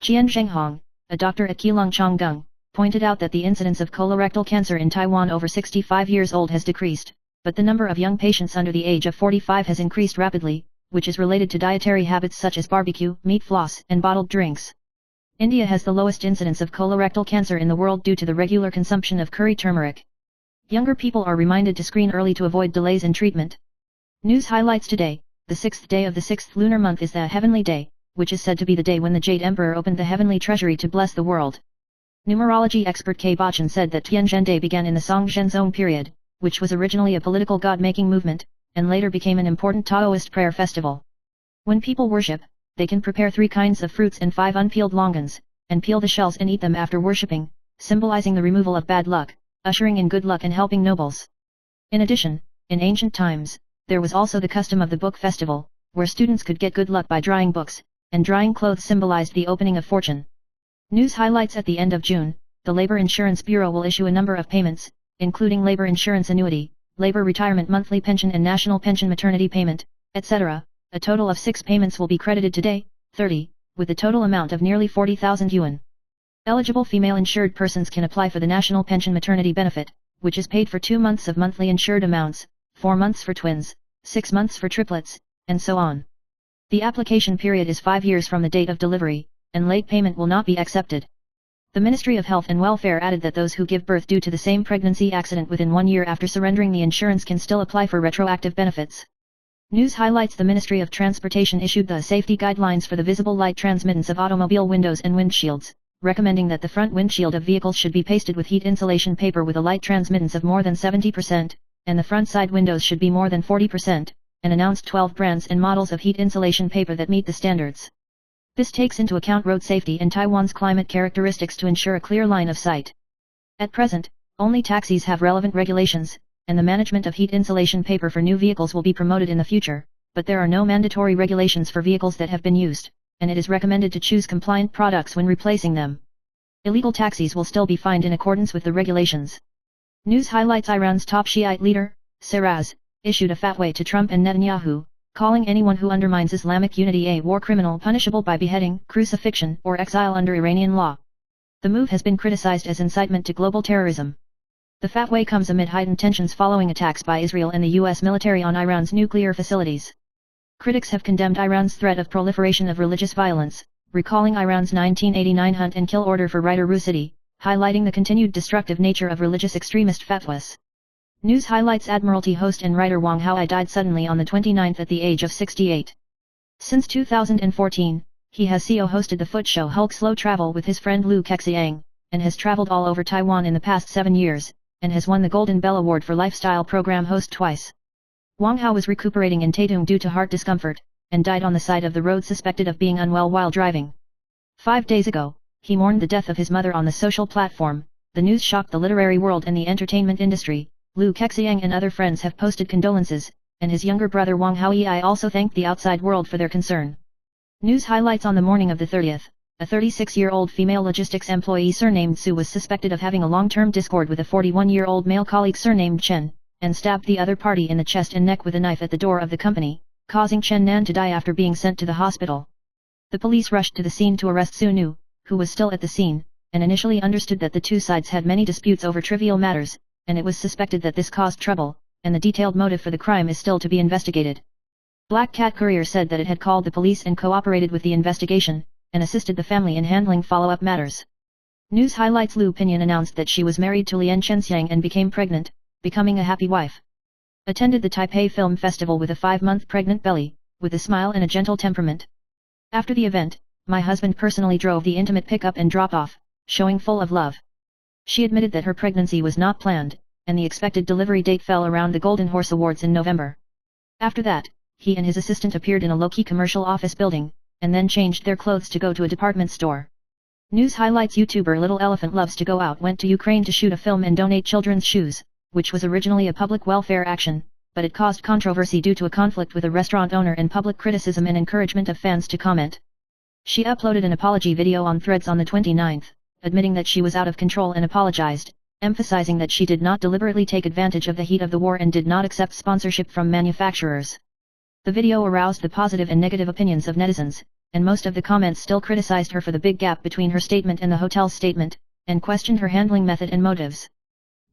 Qian Zhenghong, a doctor at Keelung Changgung, pointed out that the incidence of colorectal cancer in Taiwan over 65 years old has decreased, but the number of young patients under the age of 45 has increased rapidly, which is related to dietary habits such as barbecue, meat floss, and bottled drinks. India has the lowest incidence of colorectal cancer in the world due to the regular consumption of curry turmeric. Younger people are reminded to screen early to avoid delays in treatment. News highlights today, the 6th day of the 6th lunar month is the Heavenly Day, which is said to be the day when the Jade Emperor opened the heavenly treasury to bless the world. Numerology expert K. Bachan said that Tianzhen Day began in the Song Zhenzong period, which was originally a political god-making movement, and later became an important Taoist prayer festival. When people worship, they can prepare 3 kinds of fruits and 5 unpeeled longans, and peel the shells and eat them after worshipping, symbolizing the removal of bad luck, ushering in good luck and helping nobles. In addition, in ancient times, there was also the custom of the book festival, where students could get good luck by drying books, and drying clothes symbolized the opening of fortune. News highlights at the end of June, the Labor Insurance Bureau will issue a number of payments, including labor insurance annuity, labor retirement monthly pension and national pension maternity payment, etc. A total of 6 payments will be credited today, 30, with a total amount of nearly 40,000 yuan. Eligible female insured persons can apply for the national pension maternity benefit, which is paid for 2 months of monthly insured amounts, 4 months for twins, 6 months for triplets, and so on. The application period is 5 years from the date of delivery, and late payment will not be accepted. The Ministry of Health and Welfare added that those who give birth due to the same pregnancy accident within 1 year after surrendering the insurance can still apply for retroactive benefits. News highlights the Ministry of Transportation issued the safety guidelines for the visible light transmittance of automobile windows and windshields, recommending that the front windshield of vehicles should be pasted with heat insulation paper with a light transmittance of more than 70%, and the front side windows should be more than 40%, and announced 12 brands and models of heat insulation paper that meet the standards. This takes into account road safety and Taiwan's climate characteristics to ensure a clear line of sight. At present, only taxis have relevant regulations, and the management of heat insulation paper for new vehicles will be promoted in the future, but there are no mandatory regulations for vehicles that have been used, and it is recommended to choose compliant products when replacing them. Illegal taxis will still be fined in accordance with the regulations. News highlights Iran's top Shiite leader, Siraz, issued a fatwa to Trump and Netanyahu, calling anyone who undermines Islamic unity a war criminal punishable by beheading, crucifixion, or exile under Iranian law. The move has been criticized as incitement to global terrorism. The fatwa comes amid heightened tensions following attacks by Israel and the US military on Iran's nuclear facilities. Critics have condemned Iran's threat of proliferation of religious violence, recalling Iran's 1989 hunt and kill order for writer Rushdie, highlighting the continued destructive nature of religious extremist fatwas. News highlights Admiralty host and writer Wang Hao died suddenly on the 29th at the age of 68. Since 2014, he has co-hosted the foot show Hulk Slow Travel with his friend Liu Keqiang, and has traveled all over Taiwan in the past 7 years, and has won the Golden Bell Award for Lifestyle Program Host twice. Wang Hao was recuperating in Taitung due to heart discomfort, and died on the side of the road suspected of being unwell while driving. 5 days ago, he mourned the death of his mother on the social platform. The news shocked the literary world and the entertainment industry. Liu Keqiang and other friends have posted condolences, and his younger brother Wang Hao also thanked the outside world for their concern. News highlights on the morning of the 30th. A 36-year-old female logistics employee surnamed Su was suspected of having a long-term discord with a 41-year-old male colleague surnamed Chen, and stabbed the other party in the chest and neck with a knife at the door of the company, causing Chen Nan to die after being sent to the hospital. The police rushed to the scene to arrest Su Nu, who was still at the scene, and initially understood that the two sides had many disputes over trivial matters, and it was suspected that this caused trouble, and the detailed motive for the crime is still to be investigated. Black Cat Courier said that it had called the police and cooperated with the investigation, and assisted the family in handling follow-up matters. News highlights Liu Pinyin announced that she was married to Lian Chenxiang and became pregnant, becoming a happy wife. Attended the Taipei Film Festival with a 5-month pregnant belly, with a smile and a gentle temperament. After the event, my husband personally drove the intimate pickup and drop-off, showing full of love. She admitted that her pregnancy was not planned, and the expected delivery date fell around the Golden Horse Awards in November. After that, he and his assistant appeared in a low-key commercial office building, and then changed their clothes to go to a department store. News highlights YouTuber Little Elephant Loves to Go Out went to Ukraine to shoot a film and donate children's shoes, which was originally a public welfare action, but it caused controversy due to a conflict with a restaurant owner and public criticism and encouragement of fans to comment. She uploaded an apology video on Threads on the 29th, admitting that she was out of control and apologized, emphasizing that she did not deliberately take advantage of the heat of the war and did not accept sponsorship from manufacturers. The video aroused the positive and negative opinions of netizens, and most of the comments still criticized her for the big gap between her statement and the hotel's statement, and questioned her handling method and motives.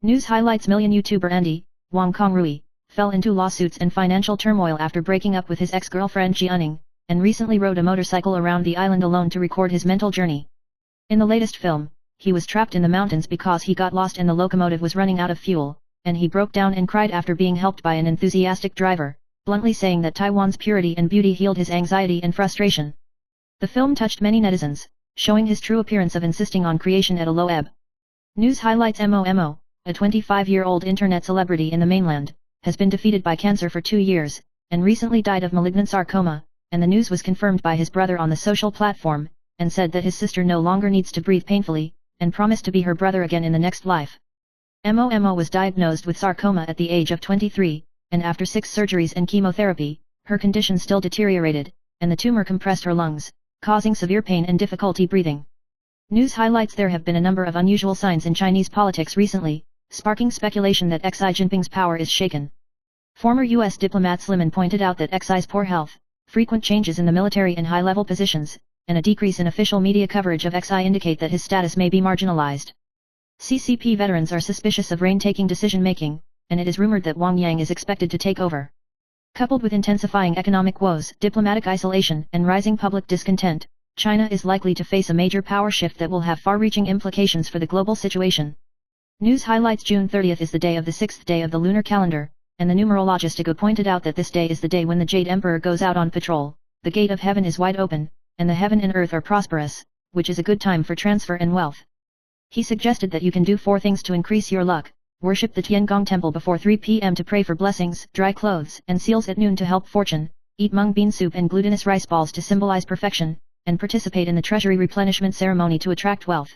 News highlights million YouTuber Andy, Wang Kongrui, fell into lawsuits and financial turmoil after breaking up with his ex-girlfriend Jianing, and recently rode a motorcycle around the island alone to record his mental journey. In the latest film, he was trapped in the mountains because he got lost and the locomotive was running out of fuel, and he broke down and cried after being helped by an enthusiastic driver, bluntly saying that Taiwan's purity and beauty healed his anxiety and frustration. The film touched many netizens, showing his true appearance of insisting on creation at a low ebb. News highlights Momo, a 25-year-old internet celebrity in the mainland, has been defeated by cancer for 2 years, and recently died of malignant sarcoma, and the news was confirmed by his brother on the social platform, and said that his sister no longer needs to breathe painfully, and promised to be her brother again in the next life. Momo was diagnosed with sarcoma at the age of 23, and after 6 surgeries and chemotherapy, her condition still deteriorated, and the tumor compressed her lungs, causing severe pain and difficulty breathing. News highlights there have been a number of unusual signs in Chinese politics recently, sparking speculation that Xi Jinping's power is shaken. Former US diplomat Sliman pointed out that Xi's poor health, frequent changes in the military and high-level positions, and a decrease in official media coverage of Xi indicate that his status may be marginalized. CCP veterans are suspicious of reign-taking decision-making, and it is rumored that Wang Yang is expected to take over. Coupled with intensifying economic woes, diplomatic isolation, and rising public discontent, China is likely to face a major power shift that will have far-reaching implications for the global situation. News highlights June 30th is the day of the 6th day of the lunar calendar, and the numerologist Ago pointed out that this day is the day when the Jade Emperor goes out on patrol, the gate of heaven is wide open, and the heaven and earth are prosperous, which is a good time for transfer and wealth. He suggested that you can do 4 things to increase your luck: worship the Tiangong Temple before 3 p.m. to pray for blessings, dry clothes and seals at noon to help fortune, eat mung bean soup and glutinous rice balls to symbolize perfection, and participate in the treasury replenishment ceremony to attract wealth.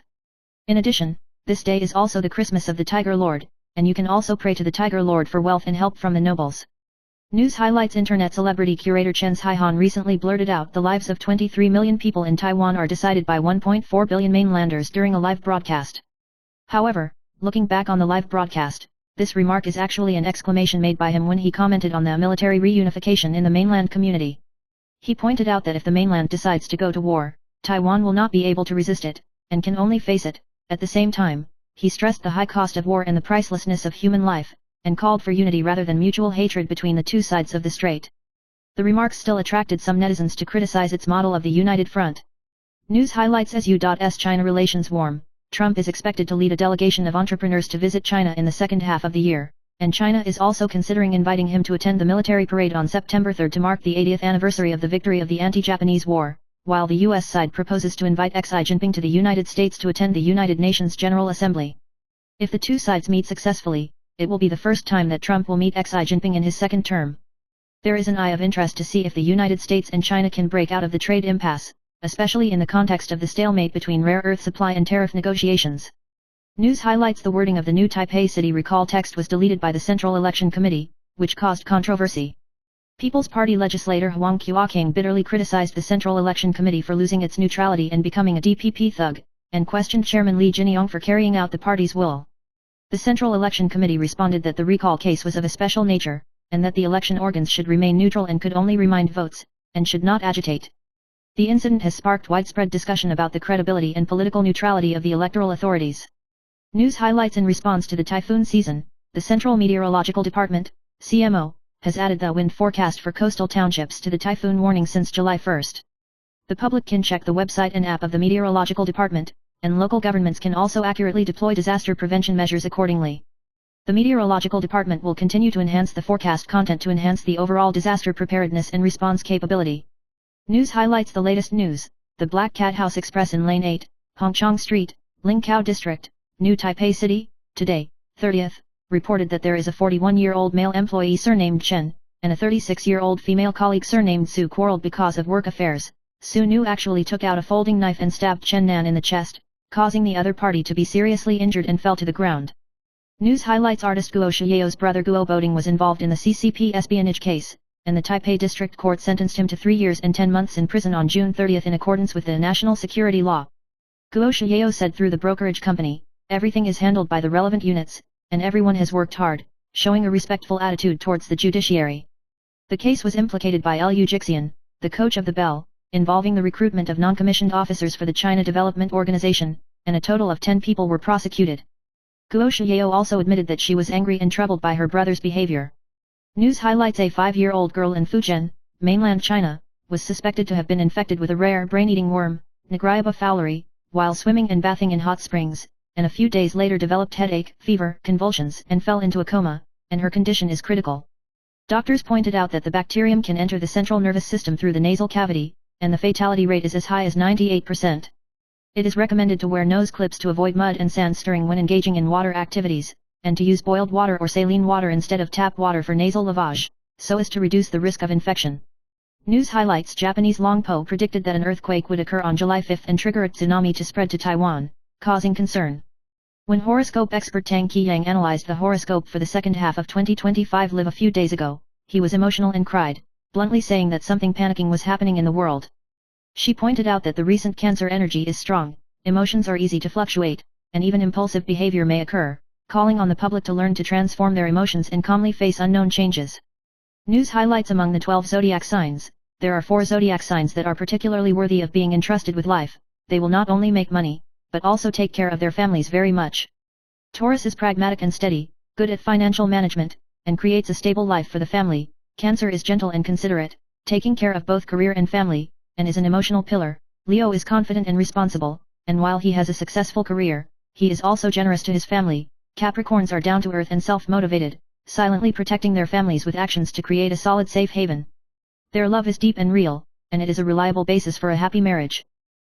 In addition, this day is also the Christmas of the Tiger Lord, and you can also pray to the Tiger Lord for wealth and help from the nobles. News highlights internet celebrity curator Chen Haihan recently blurted out the lives of 23 million people in Taiwan are decided by 1.4 billion mainlanders during a live broadcast. However, looking back on the live broadcast, this remark is actually an exclamation made by him when he commented on the military reunification in the mainland community. He pointed out that if the mainland decides to go to war, Taiwan will not be able to resist it, and can only face it. At the same time, he stressed the high cost of war and the pricelessness of human life, and called for unity rather than mutual hatred between the two sides of the strait. The remarks still attracted some netizens to criticize its model of the United Front. News highlights as U.S. China relations warm. Trump is expected to lead a delegation of entrepreneurs to visit China in the second half of the year, and China is also considering inviting him to attend the military parade on September 3 to mark the 80th anniversary of the victory of the anti-Japanese war, while the U.S. side proposes to invite Xi Jinping to the United States to attend the United Nations General Assembly. If the two sides meet successfully, it will be the first time that Trump will meet Xi Jinping in his second term. There is an eye of interest to see if the United States and China can break out of the trade impasse, especially in the context of the stalemate between rare earth supply and tariff negotiations. News highlights the wording of the new Taipei City recall text was deleted by the Central Election Committee, which caused controversy. People's Party legislator Huang Qiuqing bitterly criticized the Central Election Committee for losing its neutrality and becoming a DPP thug, and questioned Chairman Li Jinnyong for carrying out the party's will. The Central Election Committee responded that the recall case was of a special nature, and that the election organs should remain neutral and could only remind votes, and should not agitate. The incident has sparked widespread discussion about the credibility and political neutrality of the electoral authorities. News highlights in response to the typhoon season, the Central Meteorological Department, CMO, has added the wind forecast for coastal townships to the typhoon warning since July 1. The public can check the website and app of the Meteorological Department, and local governments can also accurately deploy disaster prevention measures accordingly. The Meteorological Department will continue to enhance the forecast content to enhance the overall disaster preparedness and response capability. News highlights the latest news. The Black Cat House Express in Lane 8, Hongchong Street, Lingkou District, New Taipei City, today, 30th, reported that there is a 41-year-old male employee surnamed Chen, and a 36-year-old female colleague surnamed Su quarreled because of work affairs. Su Nu actually took out a folding knife and stabbed Chen Nan in the chest, causing the other party to be seriously injured and fell to the ground. News highlights artist Guo Shiyao's brother Guo Boding was involved in the CCP espionage case, and the Taipei District Court sentenced him to 3 years and 10 months in prison on June 30 in accordance with the national security law. Guo Shiyao said through the brokerage company, "Everything is handled by the relevant units, and everyone has worked hard, showing a respectful attitude towards the judiciary." The case was implicated by Liu Jixian, the coach of the Bell, involving the recruitment of non-commissioned officers for the China Development Organization, and a total of 10 people were prosecuted. Guo Shiyao also admitted that she was angry and troubled by her brother's behavior. News highlights a 5-year-old girl in Fujian, mainland China, was suspected to have been infected with a rare brain-eating worm, Nagriaba fowleri, while swimming and bathing in hot springs, and a few days later developed headache, fever, convulsions, and fell into a coma, and her condition is critical. Doctors pointed out that the bacterium can enter the central nervous system through the nasal cavity, and the fatality rate is as high as 98%. It is recommended to wear nose clips to avoid mud and sand stirring when engaging in water activities, and to use boiled water or saline water instead of tap water for nasal lavage, so as to reduce the risk of infection. News highlights Japanese Longpo predicted that an earthquake would occur on July 5 and trigger a tsunami to spread to Taiwan, causing concern. When horoscope expert Tang Qiyang analyzed the horoscope for the second half of 2025 live a few days ago, he was emotional and cried, bluntly saying that something panicking was happening in the world. She pointed out that the recent Cancer energy is strong, emotions are easy to fluctuate, and even impulsive behavior may occur, calling on the public to learn to transform their emotions and calmly face unknown changes. News highlights among the 12 zodiac signs, there are 4 zodiac signs that are particularly worthy of being entrusted with life. They will not only make money, but also take care of their families very much. Taurus is pragmatic and steady, good at financial management, and creates a stable life for the family. Cancer is gentle and considerate, taking care of both career and family, and is an emotional pillar. Leo is confident and responsible, and while he has a successful career, he is also generous to his family. Capricorns are down to earth and self-motivated, silently protecting their families with actions to create a solid safe haven. Their love is deep and real, and it is a reliable basis for a happy marriage.